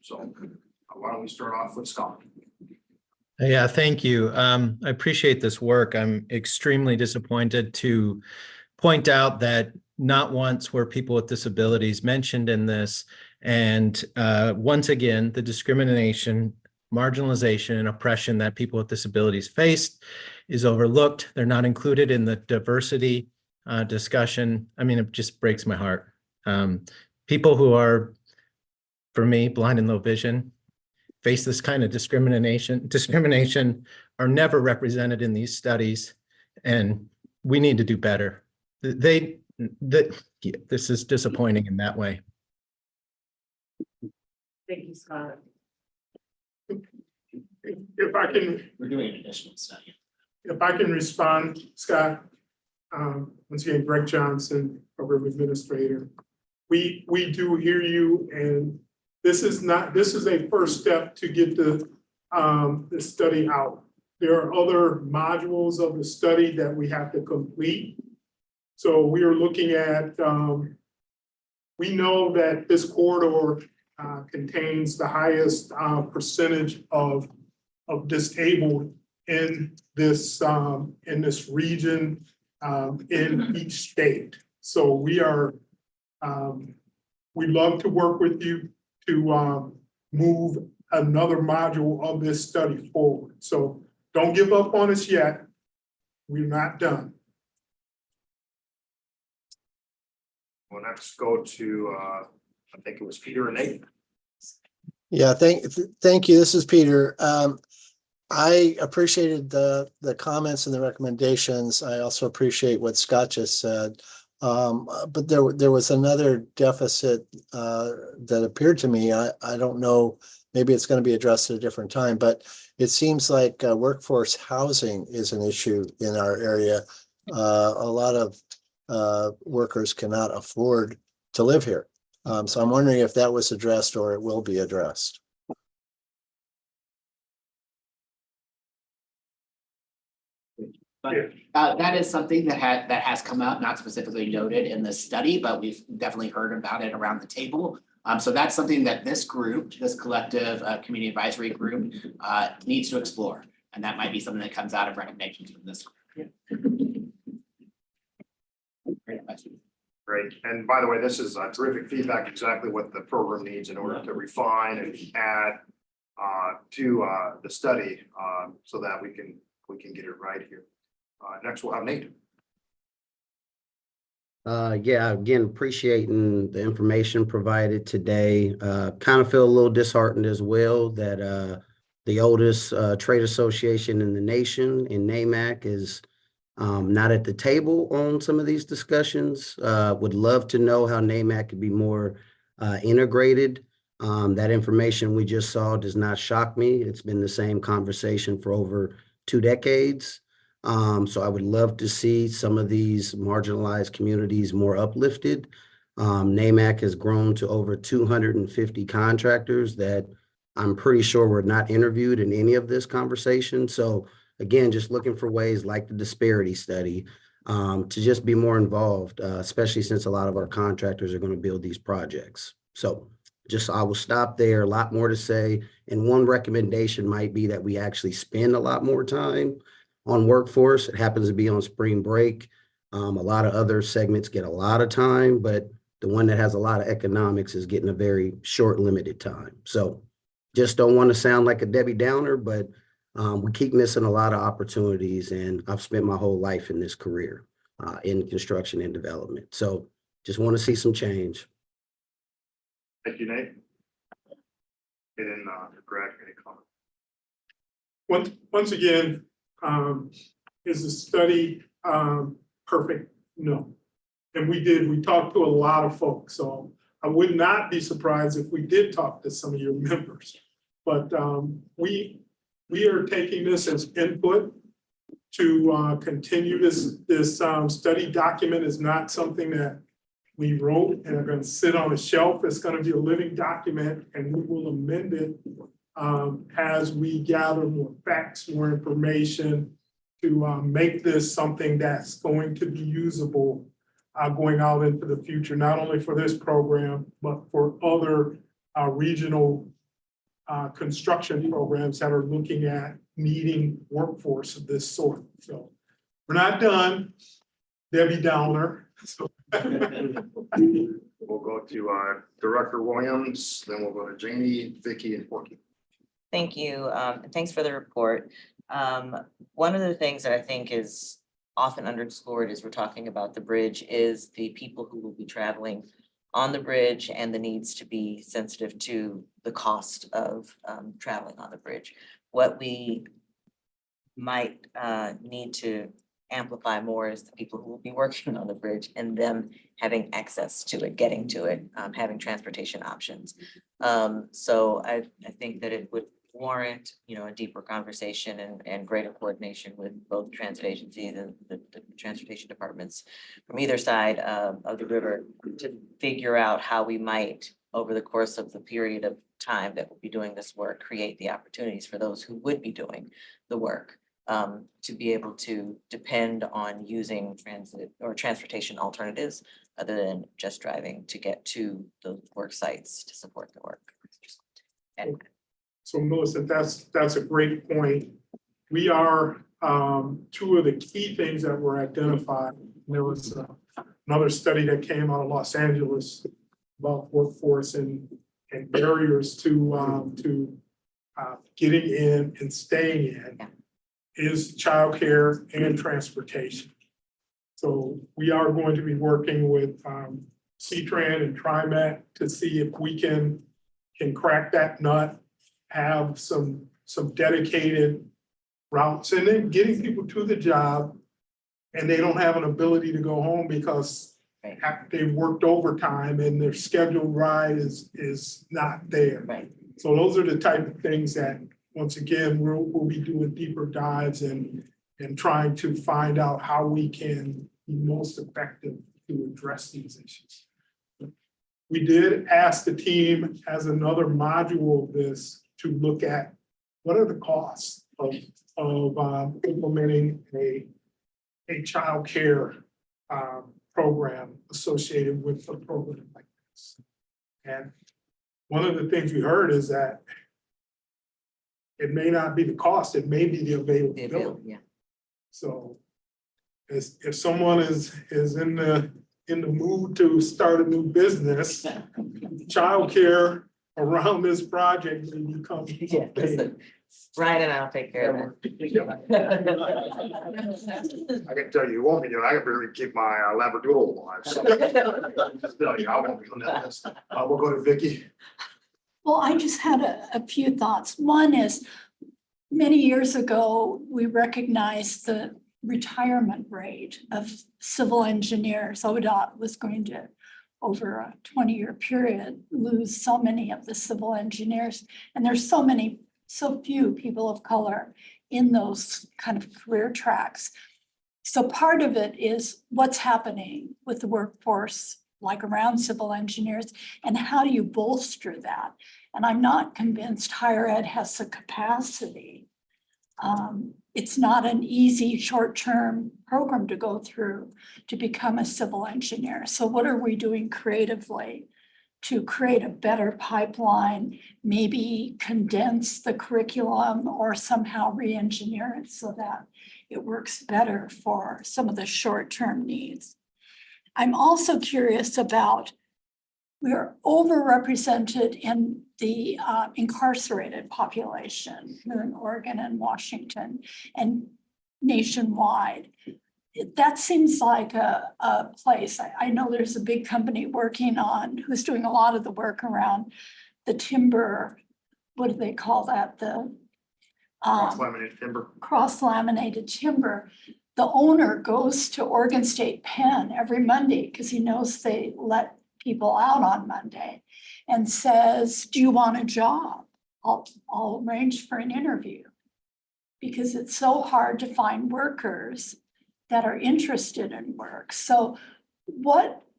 So why don't we start off with Scott? Yeah, thank you. I appreciate this work. I'm extremely disappointed to point out that not once were people with disabilities mentioned in this. And once again, the discrimination, marginalization, and oppression that people with disabilities faced is overlooked. They're not included in the diversity discussion. I mean, it just breaks my heart. People who are, for me, blind and low vision, face this kind of discrimination are never represented in these studies, and we need to do better. This is disappointing in that way. Thank you, Scott. If I can, We're doing an additional study. if I can respond, Scott, once again, Greg Johnson, Program Administrator. We do hear you, and this is a first step to get the study out. There are other modules of the study that we have to complete. So we are looking at, we know that this corridor contains the highest percentage of disabled in this region, in each state. So we are, we'd love to work with you to move another module of this study forward. So don't give up on us yet. We're not done. We'll next go to, I think it was Peter and Nate. Yeah, thank you. This is Peter. I appreciated the comments and the recommendations. I also appreciate what Scott just said. But there was another deficit that appeared to me. I don't know, maybe it's going to be addressed at a different time, but it seems like workforce housing is an issue in our area. A lot of workers cannot afford to live here. So I'm wondering if that was addressed or it will be addressed. But that is something that has come up, not specifically noted in this study, but we've definitely heard about it around the table. So that's something that this group, this collective community advisory group needs to explore. And that might be something that comes out of recommendations from this group. Great question. Great. And by the way, this is terrific feedback, exactly what the program needs in order to refine and add to the study so that we can get it right here. Next, we'll have Nate. Yeah, again, appreciating the information provided today. Kind of feel a little disheartened as well that the oldest trade association in the nation in NAMAC is not at the table on some of these discussions. Would love to know how NAMAC could be more integrated. That information we just saw does not shock me. It's been the same conversation for over 2 decades. So I would love to see some of these marginalized communities more uplifted. NAMAC has grown to over 250 contractors that I'm pretty sure were not interviewed in any of this conversation. So again, just looking for ways like the disparity study to just be more involved, especially since a lot of our contractors are going to build these projects. So I will stop there. A lot more to say. And one recommendation might be that we actually spend a lot more time on workforce. It happens to be on spring break. A lot of other segments get a lot of time, but the one that has a lot of economics is getting a very short, limited time. So just don't want to sound like a Debbie Downer, but we keep missing a lot of opportunities, and I've spent my whole life in this career in construction and development. So just want to see some change. Thank you, Nate. And then Greg, any comment? Once again, is the study perfect? No. And we talked to a lot of folks, so I would not be surprised if we did talk to some of your members. But we are taking this as input to continue this study document. Is not something that we wrote and are going to sit on a shelf. It's going to be a living document, and we will amend it as we gather more facts, more information to make this something that's going to be usable going out into the future, not only for this program, but for other regional construction programs that are looking at needing workforce of this sort. So we're not done, Debbie Downer. So we'll go to Director Williams, then we'll go to Janie, Vicky, and Porky. Thank you. Thanks for the report. One of the things that I think is often underscored as we're talking about the bridge is the people who will be traveling on the bridge and the needs to be sensitive to the cost of traveling on the bridge. What we might need to amplify more is the people who will be working on the bridge and them having access to it, getting to it, having transportation options. So I think that it would warrant, a deeper conversation and greater coordination with both transit agencies and the transportation departments from either side of the river to figure out how we might, over the course of the period of time that we'll be doing this work, create the opportunities for those who would be doing the work to be able to depend on using transit or transportation alternatives other than just driving to get to the work sites to support the work. And So Melissa, that's a great point. We are, two of the key things that were identified. There was another study that came out of Los Angeles about workforce and barriers to getting in and staying in is childcare and transportation. So we are going to be working with C-Tran and TriMet to see if we can crack that nut, have some dedicated routes, and then getting people to the job and they don't have an ability to go home because they've worked overtime and their scheduled ride is not there. Right. So those are the type of things that, once again, we'll be doing deeper dives and trying to find out how we can be most effective to address these issues. We did ask the team as another module of this to look at what are the costs of implementing a child care program associated with a program like this. And one of the things we heard is that it may not be the cost, it may be the availability. Yeah. So if someone is in the mood to start a new business, childcare around this project may become. Yeah, listen, Ryan and I'll take care of that. I can tell you, won't be, I can barely keep my Labradoodle alive. So just tell you, I won't be on that list. We'll go to Vicky. Well, I just had a few thoughts. One is, many years ago, we recognized the retirement rate of civil engineers. ODOT was going to, over a 20-year period, lose so many of the civil engineers. And there's so few people of color in those kind of career tracks. So part of it is what's happening with the workforce, like around civil engineers, and how do you bolster that? And I'm not convinced higher ed has the capacity. It's not an easy short-term program to go through to become a civil engineer. So what are we doing creatively to create a better pipeline, maybe condense the curriculum or somehow re-engineer it so that it works better for some of the short-term needs? I'm also curious about, we're overrepresented in the incarcerated population here in Oregon and Washington and nationwide. That seems like a place. I know there's a big company who's doing a lot of the work around the timber. What do they call that? The Cross-laminated timber. Cross-laminated timber. The owner goes to Oregon State Penn every Monday because he knows they let people out on Monday and says, do you want a job? I'll arrange for an interview, because it's so hard to find workers that are interested in work. So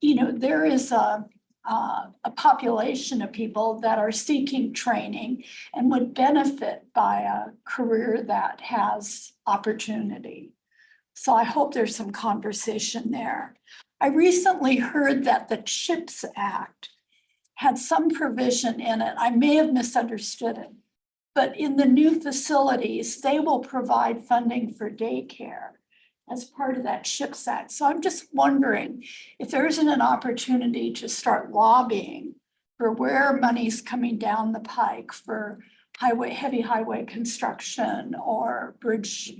there is a population of people that are seeking training and would benefit by a career that has opportunity. So I hope there's some conversation there. I recently heard that the CHIPS Act had some provision in it. I may have misunderstood it, but in the new facilities, they will provide funding for daycare as part of that CHIPS Act. So I'm just wondering if there isn't an opportunity to start lobbying for where money's coming down the pike for heavy highway construction or bridge,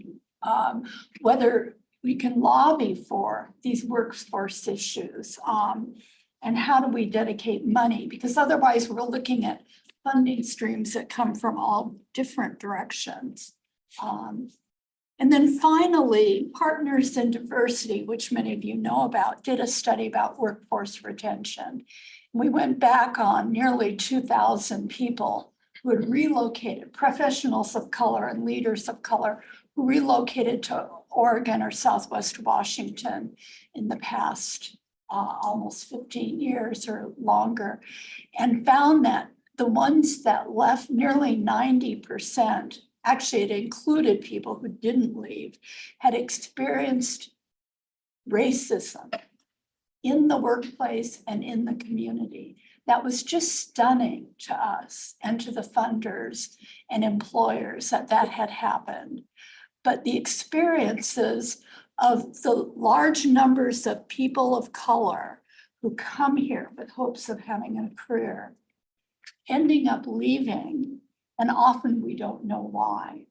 whether we can lobby for these workforce issues, and how do we dedicate money? Because otherwise we're looking at funding streams that come from all different directions. And then finally, Partners in Diversity, which many of you know about, did a study about workforce retention. We went back on nearly 2,000 people who had relocated, professionals of color and leaders of color who relocated to Oregon or Southwest Washington in the past almost 15 years or longer, and found that the ones that left, nearly 90%, actually it included people who didn't leave, had experienced racism in the workplace and in the community. That was just stunning to us and to the funders and employers that had happened. But the experiences of the large numbers of people of color who come here with hopes of having a career, ending up leaving, and often we don't know why.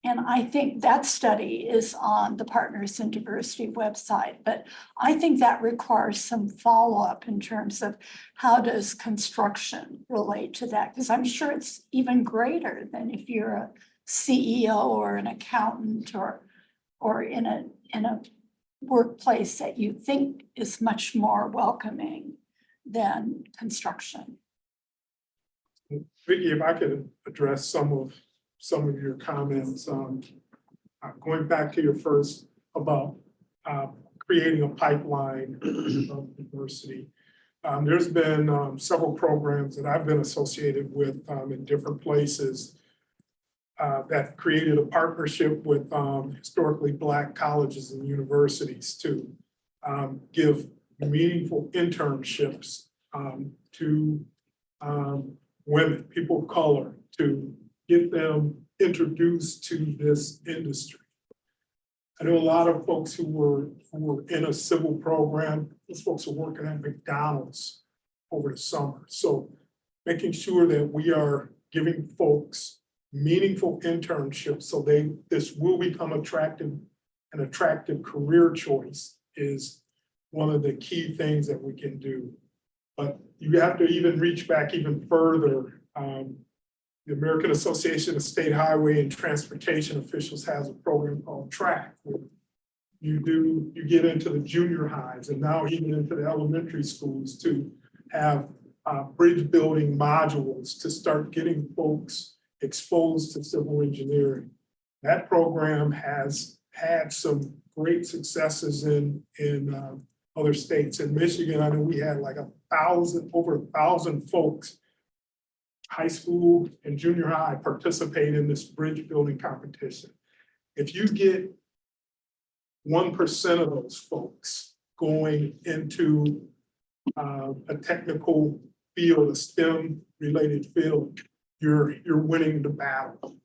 And I think that study is on the Partners in Diversity website, but I think that requires some follow-up in terms of how does construction relate to that? Because I'm sure it's even greater than if you're a CEO or an accountant or in a workplace that you think is much more welcoming than construction. Vicki, if I could address some of your comments, going back to your first about creating a pipeline of diversity. There's been several programs that I've been associated with in different places that created a partnership with historically Black colleges and universities to give meaningful internships to women, people of color, to get them introduced to this industry. I know a lot of folks who were in a civil program, those folks are working at McDonald's over the summer. So making sure that we are giving folks meaningful internships so this will become an attractive career choice is one of the key things that we can do. But you have to even reach back even further. The American Association of State Highway and Transportation Officials has a program called TRACK, where you get into the junior highs and now even into the elementary schools to have bridge building modules to start getting folks exposed to civil engineering. That program has had some great successes in other states. In Michigan, I know we had like over 1,000 folks, high school and junior high, participate in this bridge building competition. If you get 1% of those folks going into a technical field, a STEM related field, you're winning the battle.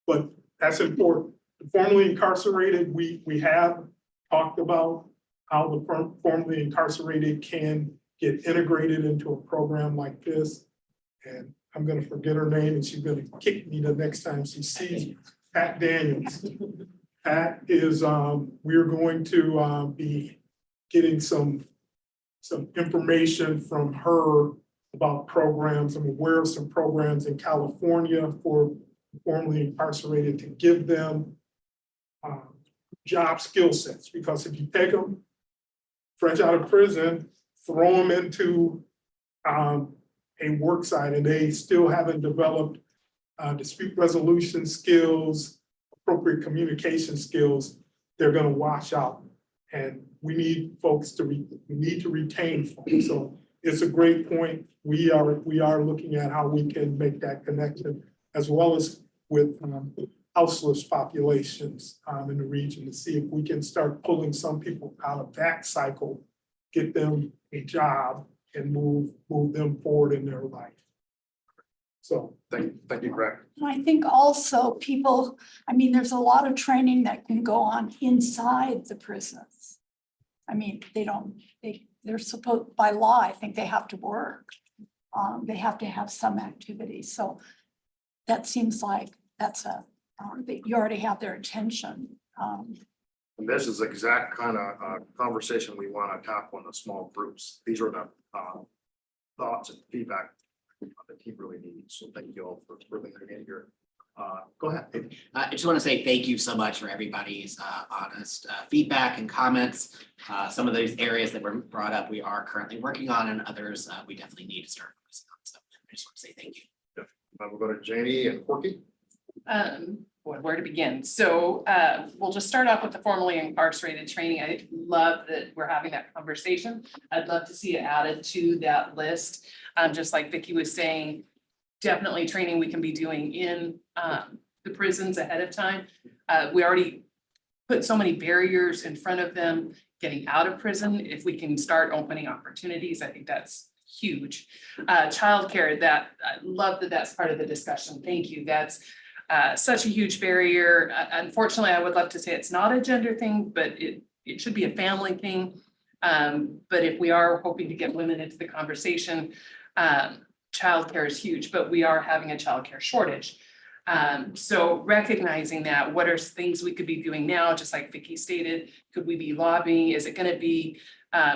But that's important. The formerly incarcerated, we have talked about how the formerly incarcerated can get integrated into a program like this. And I'm gonna forget her name and she's gonna kick me the next time she sees me. Pat Daniels. Pat is, we're going to be getting some information from her about programs. I'm aware of some programs in California for formerly incarcerated to give them job skill sets. Because if you take them fresh out of prison, throw them into a work site and they still haven't developed dispute resolution skills, appropriate communication skills, they're going to wash out. And we need folks we need to retain folks. So it's a great point. We are looking at how we can make that connection, as well as with houseless populations in the region, to see if we can start pulling some people out of that cycle, get them a job, and move them forward in their life. So thank you, Greg. And I think also people, I mean, there's a lot of training that can go on inside the prisons. I mean, they're supposed, by law, I think they have to work. They have to have some activity. So that seems like that's you already have their attention. And this is the exact kind of conversation we want to tackle in the small groups. These are the thoughts and feedback the team really needs. So thank you all for bringing it in here. Go ahead. I just want to say thank you so much for everybody's honest feedback and comments. Some of those areas that were brought up, we are currently working on, and others we definitely need to start focusing on. So just want to say thank you. We'll go to Janie and Corky. Where to begin? So we'll just start off with the formerly incarcerated training. I love that we're having that conversation. I'd love to see it added to that list. Just like Vicky was saying, definitely training we can be doing in the prisons ahead of time. We already put so many barriers in front of them getting out of prison. If we can start opening opportunities, I think that's huge. Childcare, that I love that that's part of the discussion. Thank you. That's such a huge barrier. Unfortunately, I would love to say it's not a gender thing, but it should be a family thing. But if we are hoping to get women into the conversation, childcare is huge, but we are having a childcare shortage. So recognizing that, what are things we could be doing now, just like Vicky stated, could we be lobbying? Is it going to be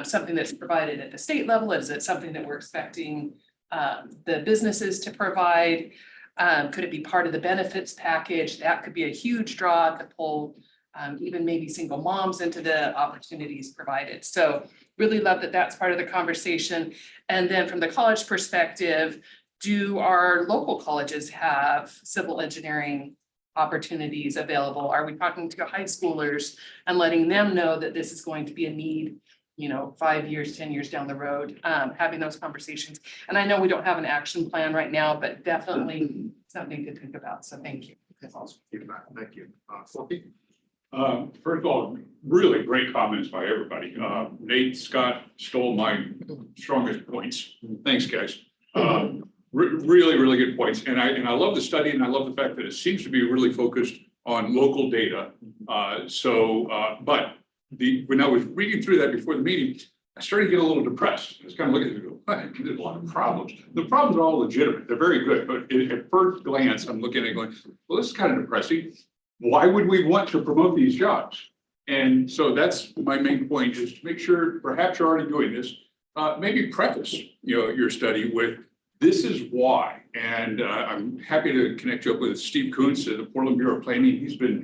something that's provided at the state level? Is it something that we're expecting the businesses to provide? Could it be part of the benefits package? That could be a huge draw to pull even maybe single moms into the opportunities provided. So really love that that's part of the conversation. And then from the college perspective, do our local colleges have civil engineering opportunities available? Are we talking to high schoolers and letting them know that this is going to be a need, 5 years, 10 years down the road, having those conversations? And I know we don't have an action plan right now, but definitely something to think about. So thank you. That's awesome. Thank you. Corky? First of all, really great comments by everybody. Nate, Scott stole my strongest points. Thanks, guys. Really, really good points. And I love the study, and I love the fact that it seems to be really focused on local data. But when I was reading through that before the meeting, I started to get a little depressed. I was kind of looking at it and go, there's a lot of problems. The problems are all legitimate. They're very good. But at first glance, I'm looking at it going, well, this is kind of depressing. Why would we want to promote these jobs? And so that's my main point, is to make sure, perhaps you're already doing this, maybe preface your study with, this is why. And I'm happy to connect you up with Steve Kuntz at the Portland Bureau of Planning. He's been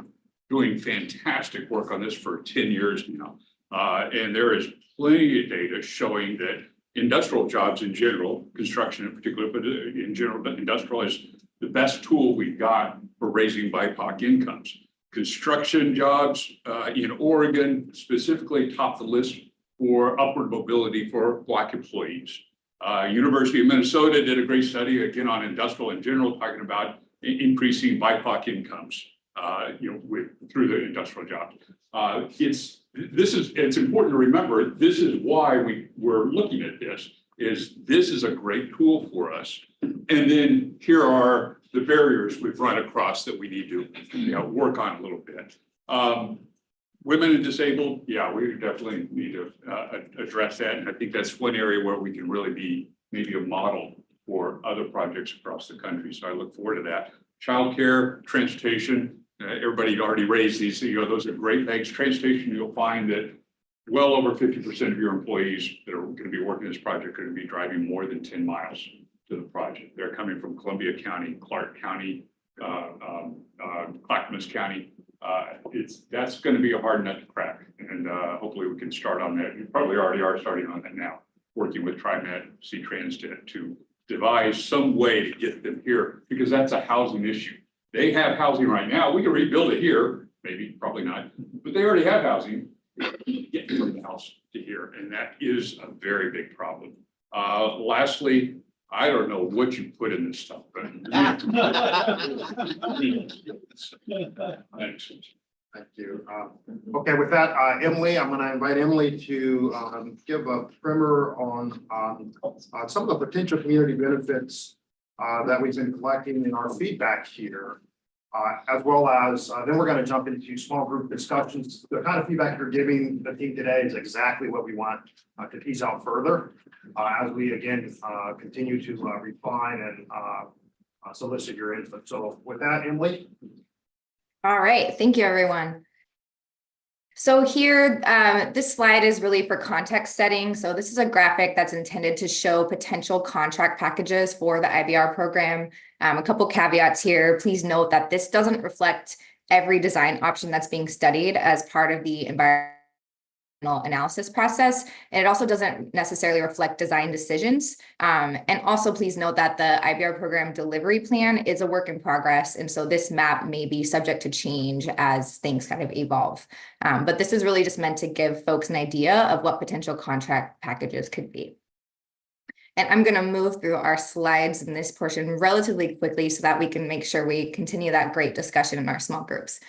doing fantastic work on this for 10 years now. And there is plenty of data showing that industrial jobs in general, construction in particular, but in general, industrial is the best tool we've got for raising BIPOC incomes. Construction jobs in Oregon specifically top the list for upward mobility for Black employees. University of Minnesota did a great study again on industrial in general, talking about increasing BIPOC incomes, through the industrial jobs. It's important to remember, this is why we're looking at this. This is a great tool for us. And then here are the barriers we've run across that we need to work on a little bit. Women and disabled, we definitely need to address that. And I think that's one area where we can really be maybe a model for other projects across the country. So I look forward to that. Childcare, transportation, everybody already raised these, those are great things. Transportation, you'll find that well over 50% of your employees that are going to be working this project are going to be driving more than 10 miles to the project. They're coming from Columbia County, Clark County, Clackamas County. That's going to be a hard nut to crack, and hopefully we can start on that. You probably already are starting on that now, working with TriMet, C-Trans to devise some way to get them here, because that's a housing issue. They have housing right now. We can rebuild it here, maybe, probably not, but they already have housing. Get from the house to here, and that is a very big problem. Lastly, I don't know what you put in this stuff, but thanks. Thank you. Okay, with that, Emily, I'm going to invite Emily to give a primer on some of the potential community benefits that we've been collecting in our feedback here, as well as then we're going to jump into small group discussions. The kind of feedback you're giving the team today is exactly what we want to tease out further as we again continue to refine and solicit your input. So with that, Emily. All right, thank you, everyone. So here, this slide is really for context setting. So this is a graphic that's intended to show potential contract packages for the IBR program. A couple caveats here. Please note that this doesn't reflect every design option that's being studied as part of the environmental analysis process, and it also doesn't necessarily reflect design decisions. And also please note that the IBR program delivery plan is a work in progress, and so this map may be subject to change as things kind of evolve. But this is really just meant to give folks an idea of what potential contract packages could be. And I'm going to move through our slides in this portion relatively quickly so that we can make sure we continue that great discussion in our small groups.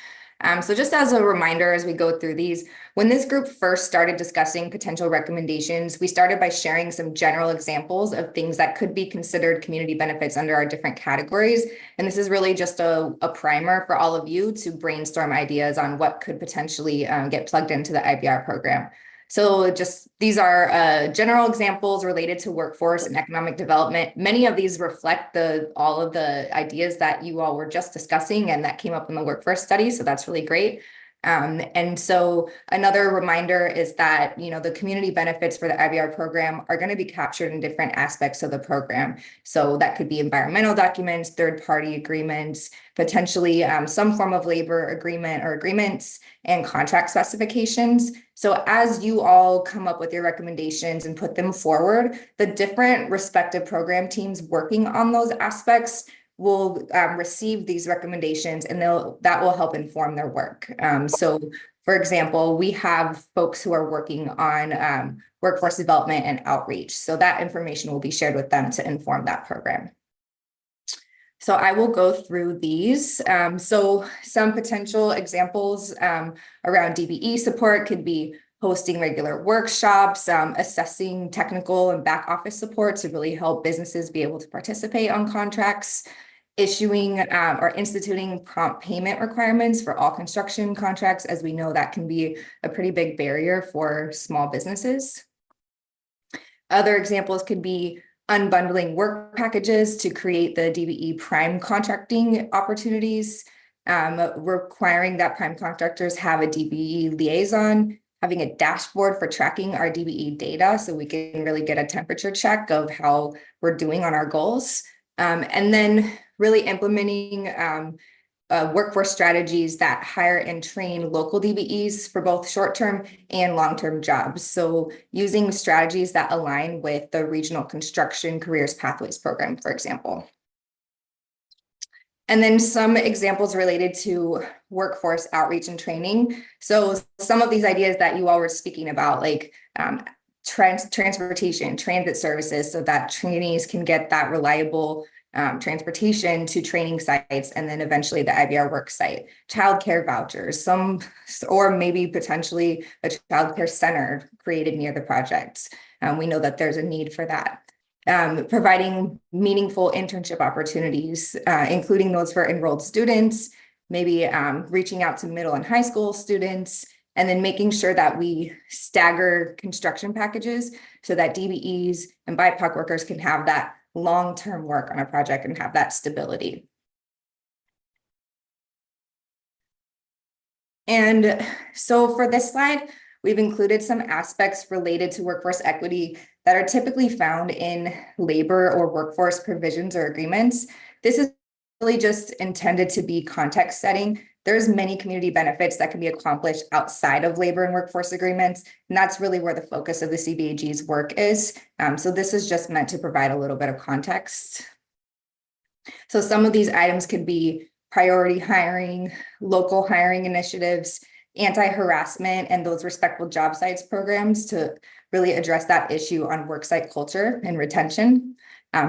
So just as a reminder, as we go through these, when this group first started discussing potential recommendations, we started by sharing some general examples of things that could be considered community benefits under our different categories. And this is really just a primer for all of you to brainstorm ideas on what could potentially get plugged into the IBR program. So just these are general examples related to workforce and economic development. Many of these reflect all of the ideas that you all were just discussing and that came up in the workforce study. So that's really great. And so another reminder is that, you know, the community benefits for the IBR program are going to be captured in different aspects of the program. So that could be environmental documents, third-party agreements, potentially some form of labor agreement or agreements, and contract specifications. So as you all come up with your recommendations and put them forward, the different respective program teams working on those aspects will receive these recommendations, and that will help inform their work. So for example, we have folks who are working on workforce development and outreach. So that information will be shared with them to inform that program. So I will go through these. So some potential examples around DBE support could be hosting regular workshops, assessing technical and back office support to really help businesses be able to participate on contracts, issuing or instituting prompt payment requirements for all construction contracts, as we know that can be a pretty big barrier for small businesses. Other examples could be unbundling work packages to create the DBE prime contracting opportunities, requiring that prime contractors have a DBE liaison, having a dashboard for tracking our DBE data so we can really get a temperature check of how we're doing on our goals, and then really implementing workforce strategies that hire and train local DBEs for both short-term and long-term jobs. So using strategies that align with the Regional Construction Careers Pathways Program, for example. And then some examples related to workforce outreach and training. So some of these ideas that you all were speaking about, like transportation, transit services, so that trainees can get that reliable transportation to training sites, and then eventually the IBR work site, childcare vouchers, or maybe potentially a childcare center created near the projects. We know that there's a need for that. Providing meaningful internship opportunities, including those for enrolled students, maybe reaching out to middle and high school students, and then making sure that we stagger construction packages so that DBEs and BIPOC workers can have that long-term work on a project and have that stability. And so for this slide, we've included some aspects related to workforce equity that are typically found in labor or workforce provisions or agreements. This is really just intended to be context setting. There's many community benefits that can be accomplished outside of labor and workforce agreements, and that's really where the focus of the CBAG's work is. So this is just meant to provide a little bit of context. So some of these items could be priority hiring, local hiring initiatives, anti-harassment, and those respectful job sites programs to really address that issue on worksite culture and retention,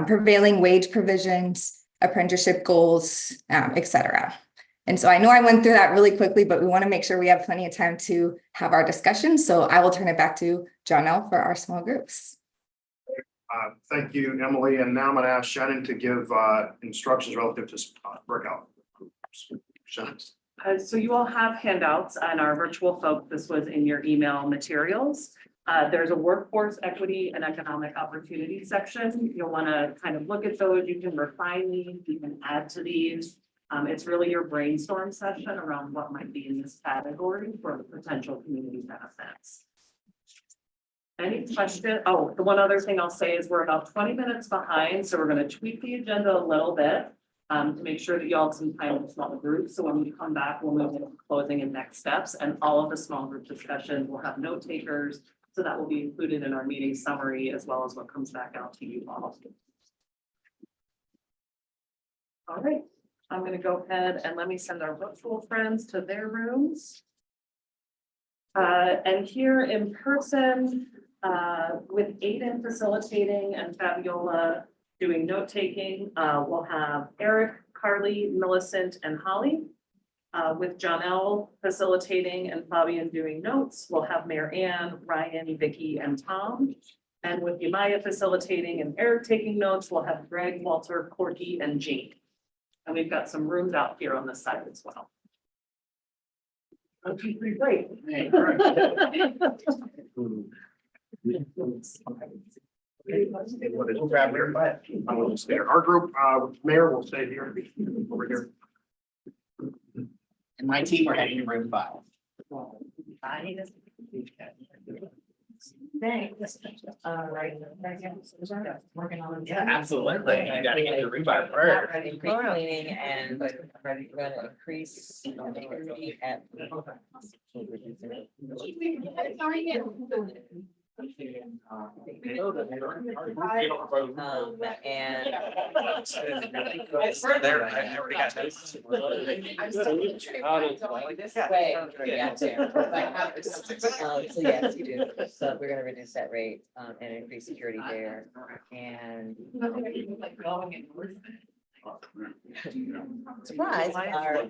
prevailing wage provisions, apprenticeship goals, etc. And so I know I went through that really quickly, but we want to make sure we have plenty of time to have our discussion. So I will turn it back to Jonelle for our small groups. Thank you, Emily. And now I'm going to ask Shannon to give instructions relative to workout groups. Shannon. So you all have handouts on our virtual folk. This was in your email materials. There's a workforce equity and economic opportunity section. You'll want to kind of look at those. You can refine these, you can add to these. It's really your brainstorm session around what might be in this category for potential community benefits. Any question? Oh, the one other thing I'll say is we're about 20 minutes behind, so we're going to tweak the agenda a little bit. to make sure that y'all have some time in small groups. So when we come back, we'll move into closing and next steps, and all of the small group discussion will have note takers. So that will be included in our meeting summary as well as what comes back out to you all. All right, I'm gonna go ahead and let me send our virtual friends to their rooms. And here in person, with Aiden facilitating and Fabiola doing note taking, we'll have Eric, Carly, Millicent, and Holly. With Jonelle facilitating and Fabian doing notes, we'll have Mary Ann, Ryan, Vicky, and Tom. And with Yamaya facilitating and Eric taking notes, we'll have Greg, Walter, Corky, and Jean. And we've got some rooms out here on the side as well. 1, 2, 3, great. We'll grab Mayor, but I will stay. Our group, Mayor will stay here, over here. And my team, we're heading to room 5. Thanks. Working on. Yeah, absolutely. You gotta get the rebar first. Cleaning and ready, we're gonna increase security at. And. This way. Yeah, there. So yes, you do. So we're gonna reduce that rate and increase security there and. Surprise, our.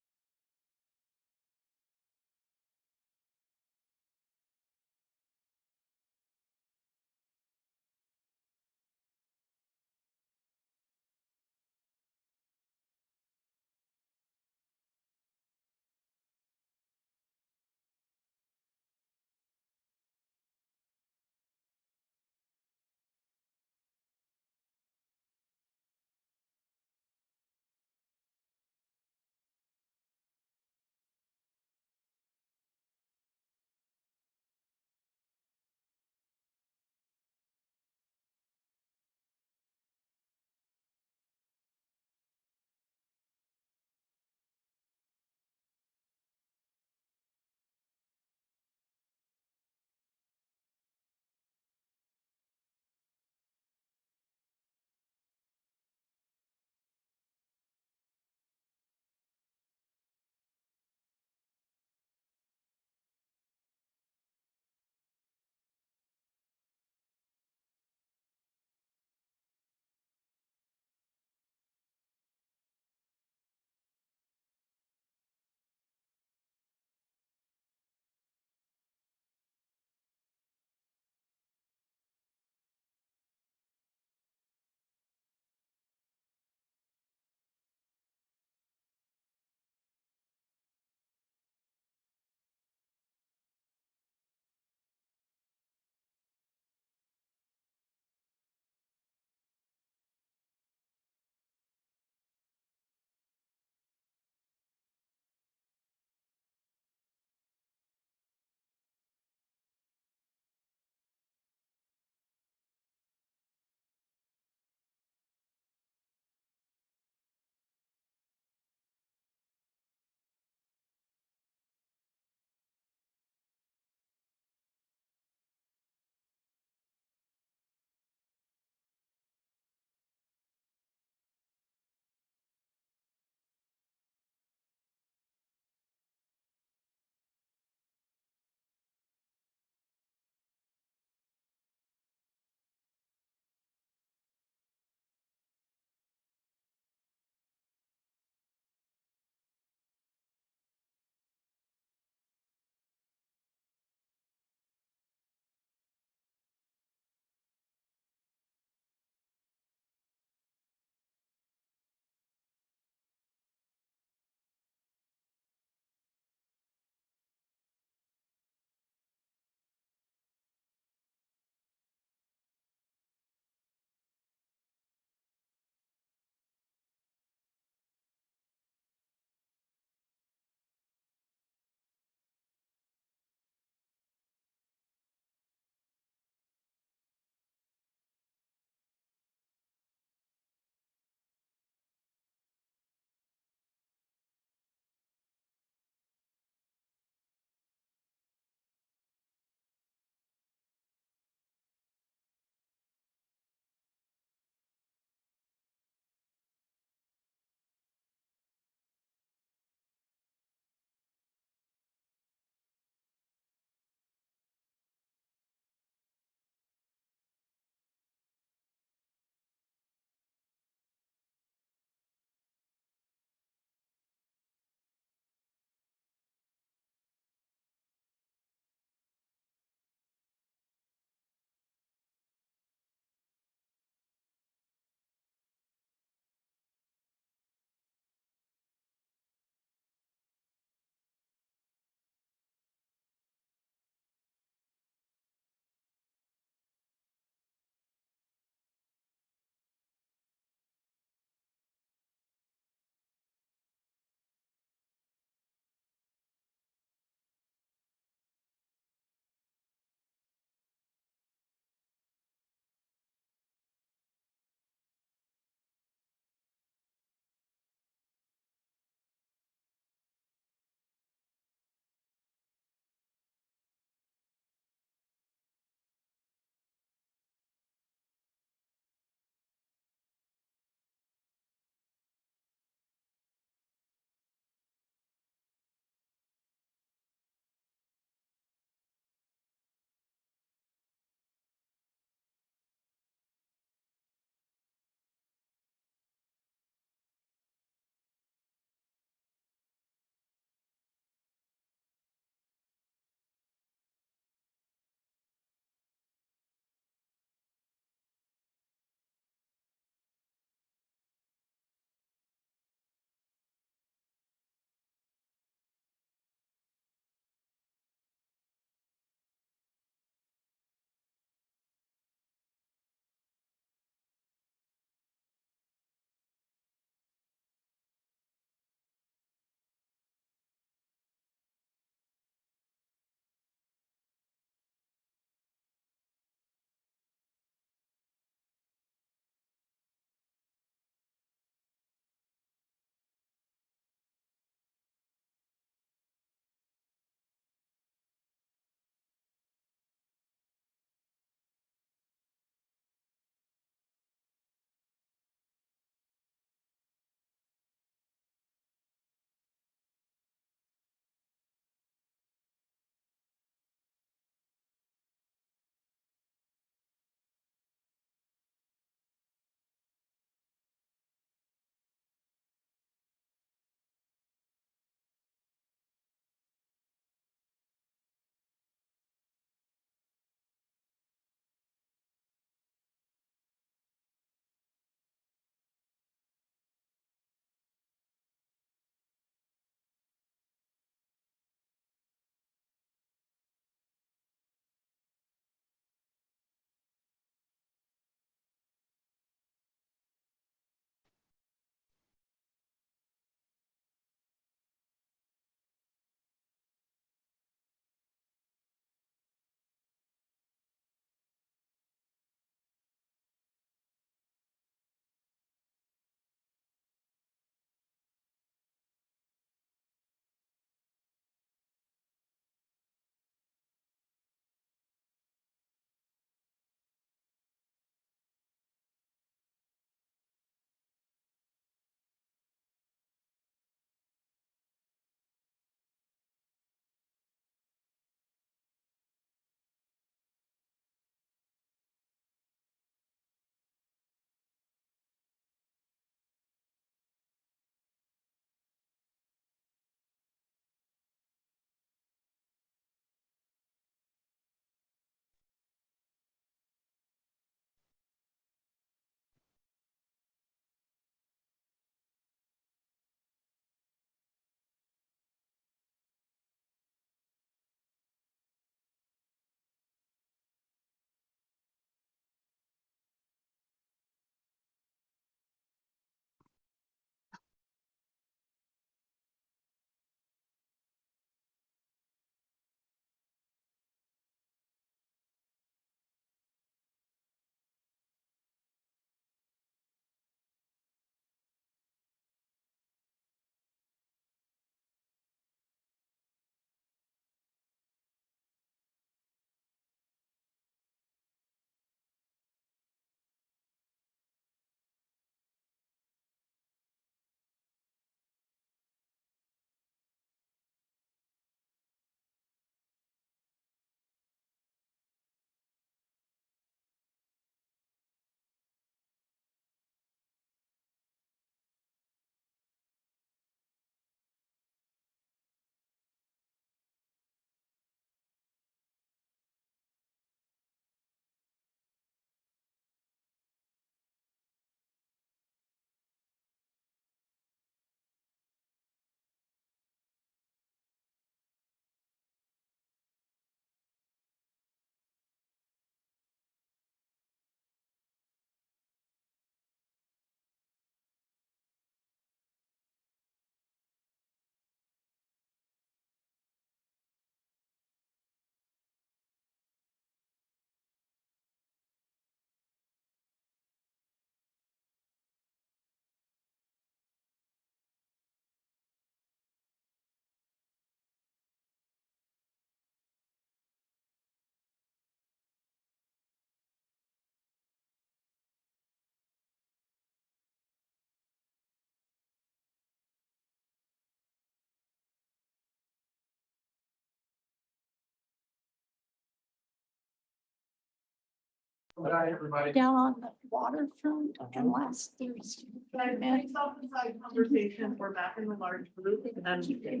Good night, everybody. Down on the waterfront and last Thursday. Conversation, we're back in the large group and. Okay,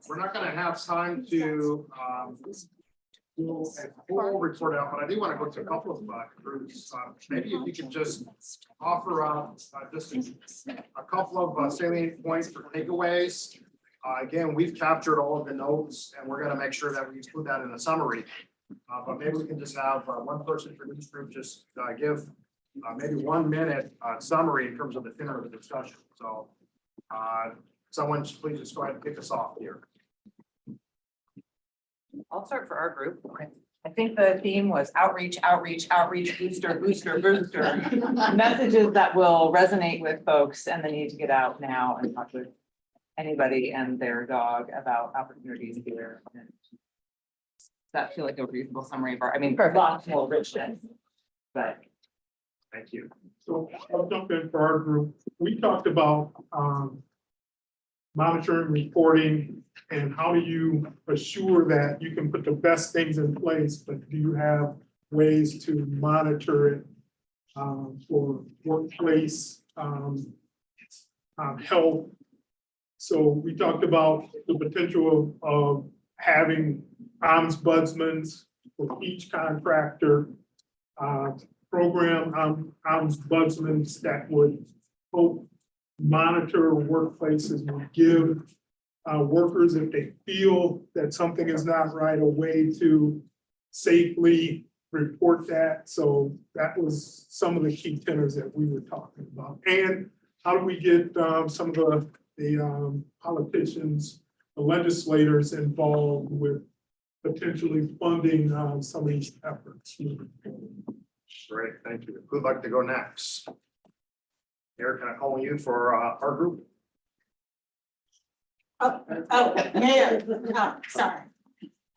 we're not gonna have time to, do a full report out, but I do want to go to a couple of groups. Maybe if you could just offer up just a couple of salient points for takeaways. Again, we've captured all of the notes and we're gonna make sure that we put that in a summary. But maybe we can just have one person from each group just give maybe 1 minute summary in terms of the tenor of the discussion. So someone please just go ahead and kick us off here. I'll start for our group. I think the theme was outreach, outreach, outreach, booster, booster, booster. Messages that will resonate with folks and the need to get out now and talk with anybody and their dog about opportunities here. And that feel like a reasonable summary of our, I mean, lots more richness, but. Thank you. So I'll jump in for our group. We talked about monitoring, reporting, and how do you assure that you can put the best things in place, but do you have ways to monitor it for workplace health? So we talked about the potential of having ombudsmen for each contractor program, ombudsmen that would help monitor workplaces, would give workers, if they feel that something is not right, a way to safely report that. So that was some of the key tenors that we were talking about. And how do we get some of the politicians, the legislators involved with potentially funding some of these efforts? Great, thank you. Who'd like to go next? Eric, can I call you for our group? Mayor, sorry.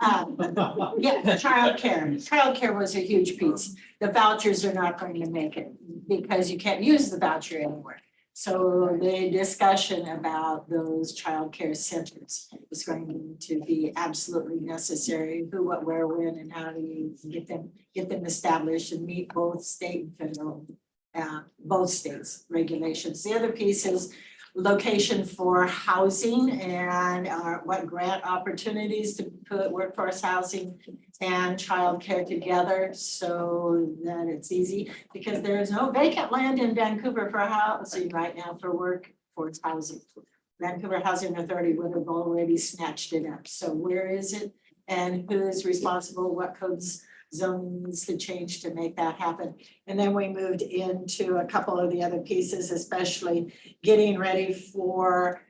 Yeah, childcare. Childcare was a huge piece. The vouchers are not going to make it because you can't use the voucher anywhere. So the discussion about those childcare centers is going to be absolutely necessary. Who, what, where, when, and how do you get them established and meet both state and federal, both states regulations. The other piece is location for housing and what grant opportunities to put workforce housing and childcare together so that it's easy, because there is no vacant land in Vancouver for housing right now for workforce housing. Vancouver Housing Authority would have already snatched it up. So where is it and who is responsible? What codes zone needs to change to make that happen? And then we moved into a couple of the other pieces, especially getting ready for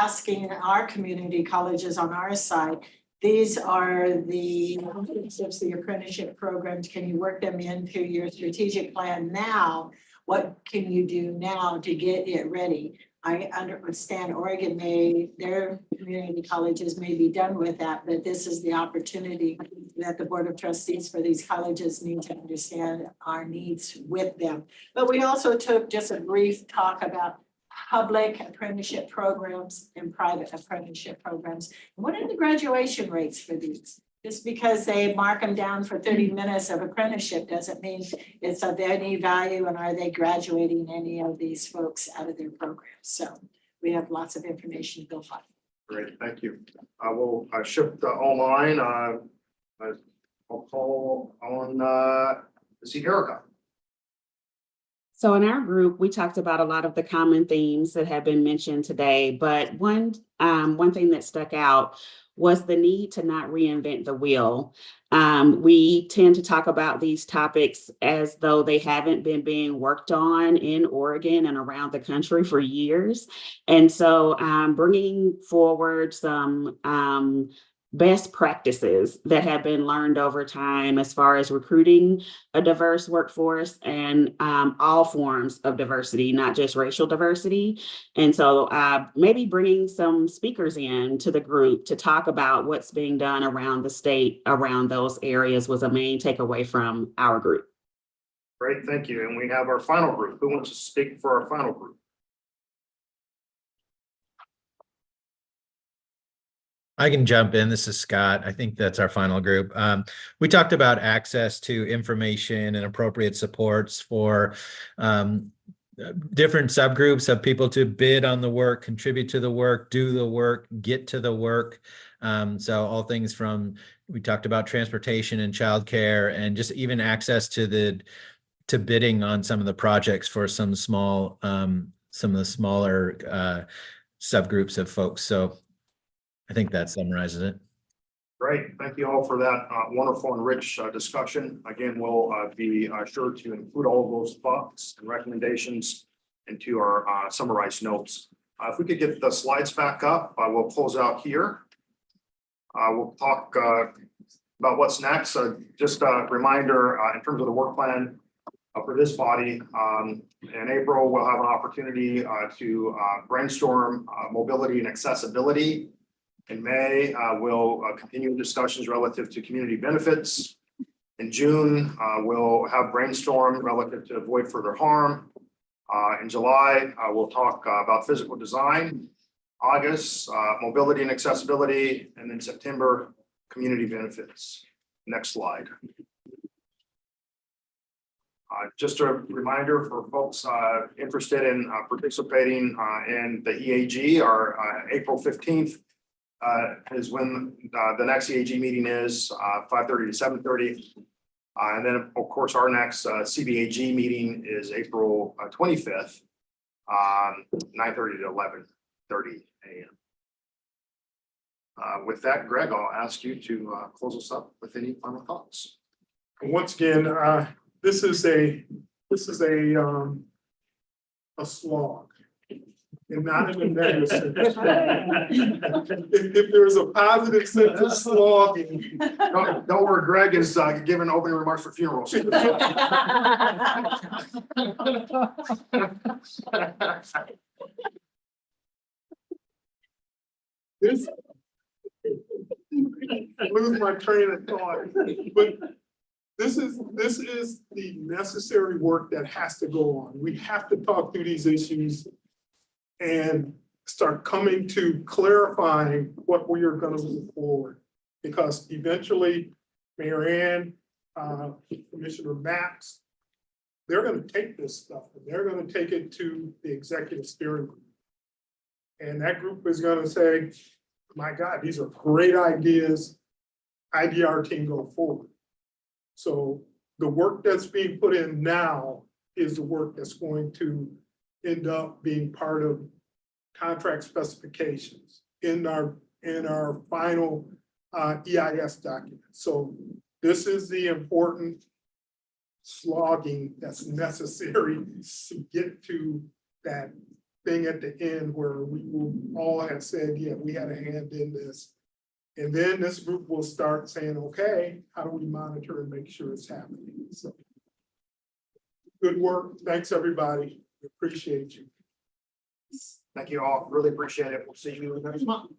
asking our community colleges on our side. These are the internships, the apprenticeship programs. Can you work them into your strategic plan now? What can you do now to get it ready? I understand Oregon their community colleges may be done with that, but this is the opportunity that the Board of Trustees for these colleges need to understand our needs with them. But we also took just a brief talk about public apprenticeship programs and private apprenticeship programs. What are the graduation rates for these? Just because they mark them down for 30 minutes of apprenticeship doesn't mean it's of any value, and are they graduating any of these folks out of their programs? So we have lots of information to go find. Great, thank you. I will shift online. I'll call on see Erica. So in our group, we talked about a lot of the common themes that have been mentioned today, but one thing that stuck out was the need to not reinvent the wheel. We tend to talk about these topics as though they haven't been being worked on in Oregon and around the country for years. And so bringing forward some best practices that have been learned over time as far as recruiting a diverse workforce and all forms of diversity, not just racial diversity. And so maybe bringing some speakers in to the group to talk about what's being done around the state, around those areas was a main takeaway from our group. Great, thank you. And we have our final group. Who wants to speak for our final group? I can jump in. This is Scott. I think that's our final group. We talked about access to information and appropriate supports for different subgroups of people to bid on the work, contribute to the work, do the work, get to the work. So all things from, we talked about transportation and childcare and just even access to bidding on some of the projects for some of the smaller subgroups of folks. So I think that summarizes it. Great, thank you all for that wonderful and rich discussion. Again, we'll be sure to include all of those thoughts and recommendations into our summarized notes. If we could get the slides back up, we'll close out here. We'll talk about what's next. Just a reminder in terms of the work plan for this body. In April, we'll have an opportunity to brainstorm mobility and accessibility. In May, we'll continue discussions relative to community benefits. In June, we'll have brainstorm relative to avoid further harm. In July, we'll talk about physical design. August, mobility and accessibility, and then September, community benefits. Next slide. Just a reminder for folks interested in participating in the EAG, our April 15th is when the next EAG meeting is 5:30 to 7:30. And then, of course, our next CBAG meeting is April 25th, 9:30 to 11:30 a.m. With that, Greg, I'll ask you to close us up with any final thoughts. Once again, this is a slog. And not in a negative sense. If there's a positive sense of slogging. Don't worry, Greg is giving opening remarks for funerals. This, I lose my train of thought, but this is the necessary work that has to go on. We have to talk through these issues and start coming to clarifying what we are going to move forward. Because eventually, Mayor Ann, Commissioner Max, they're going to take this stuff and they're going to take it to the executive steering group. And that group is going to say, my God, these are great ideas. IDR team go forward. So the work that's being put in now is the work that's going to end up being part of contract specifications in our final EIS document. So this is the important slogging that's necessary to get to that thing at the end where we will all have said, yeah, we had a hand in this. And then this group will start saying, okay, how do we monitor and make sure it's happening? So good work. Thanks, everybody. We appreciate you. Thank you all. Really appreciate it. We'll see you next month.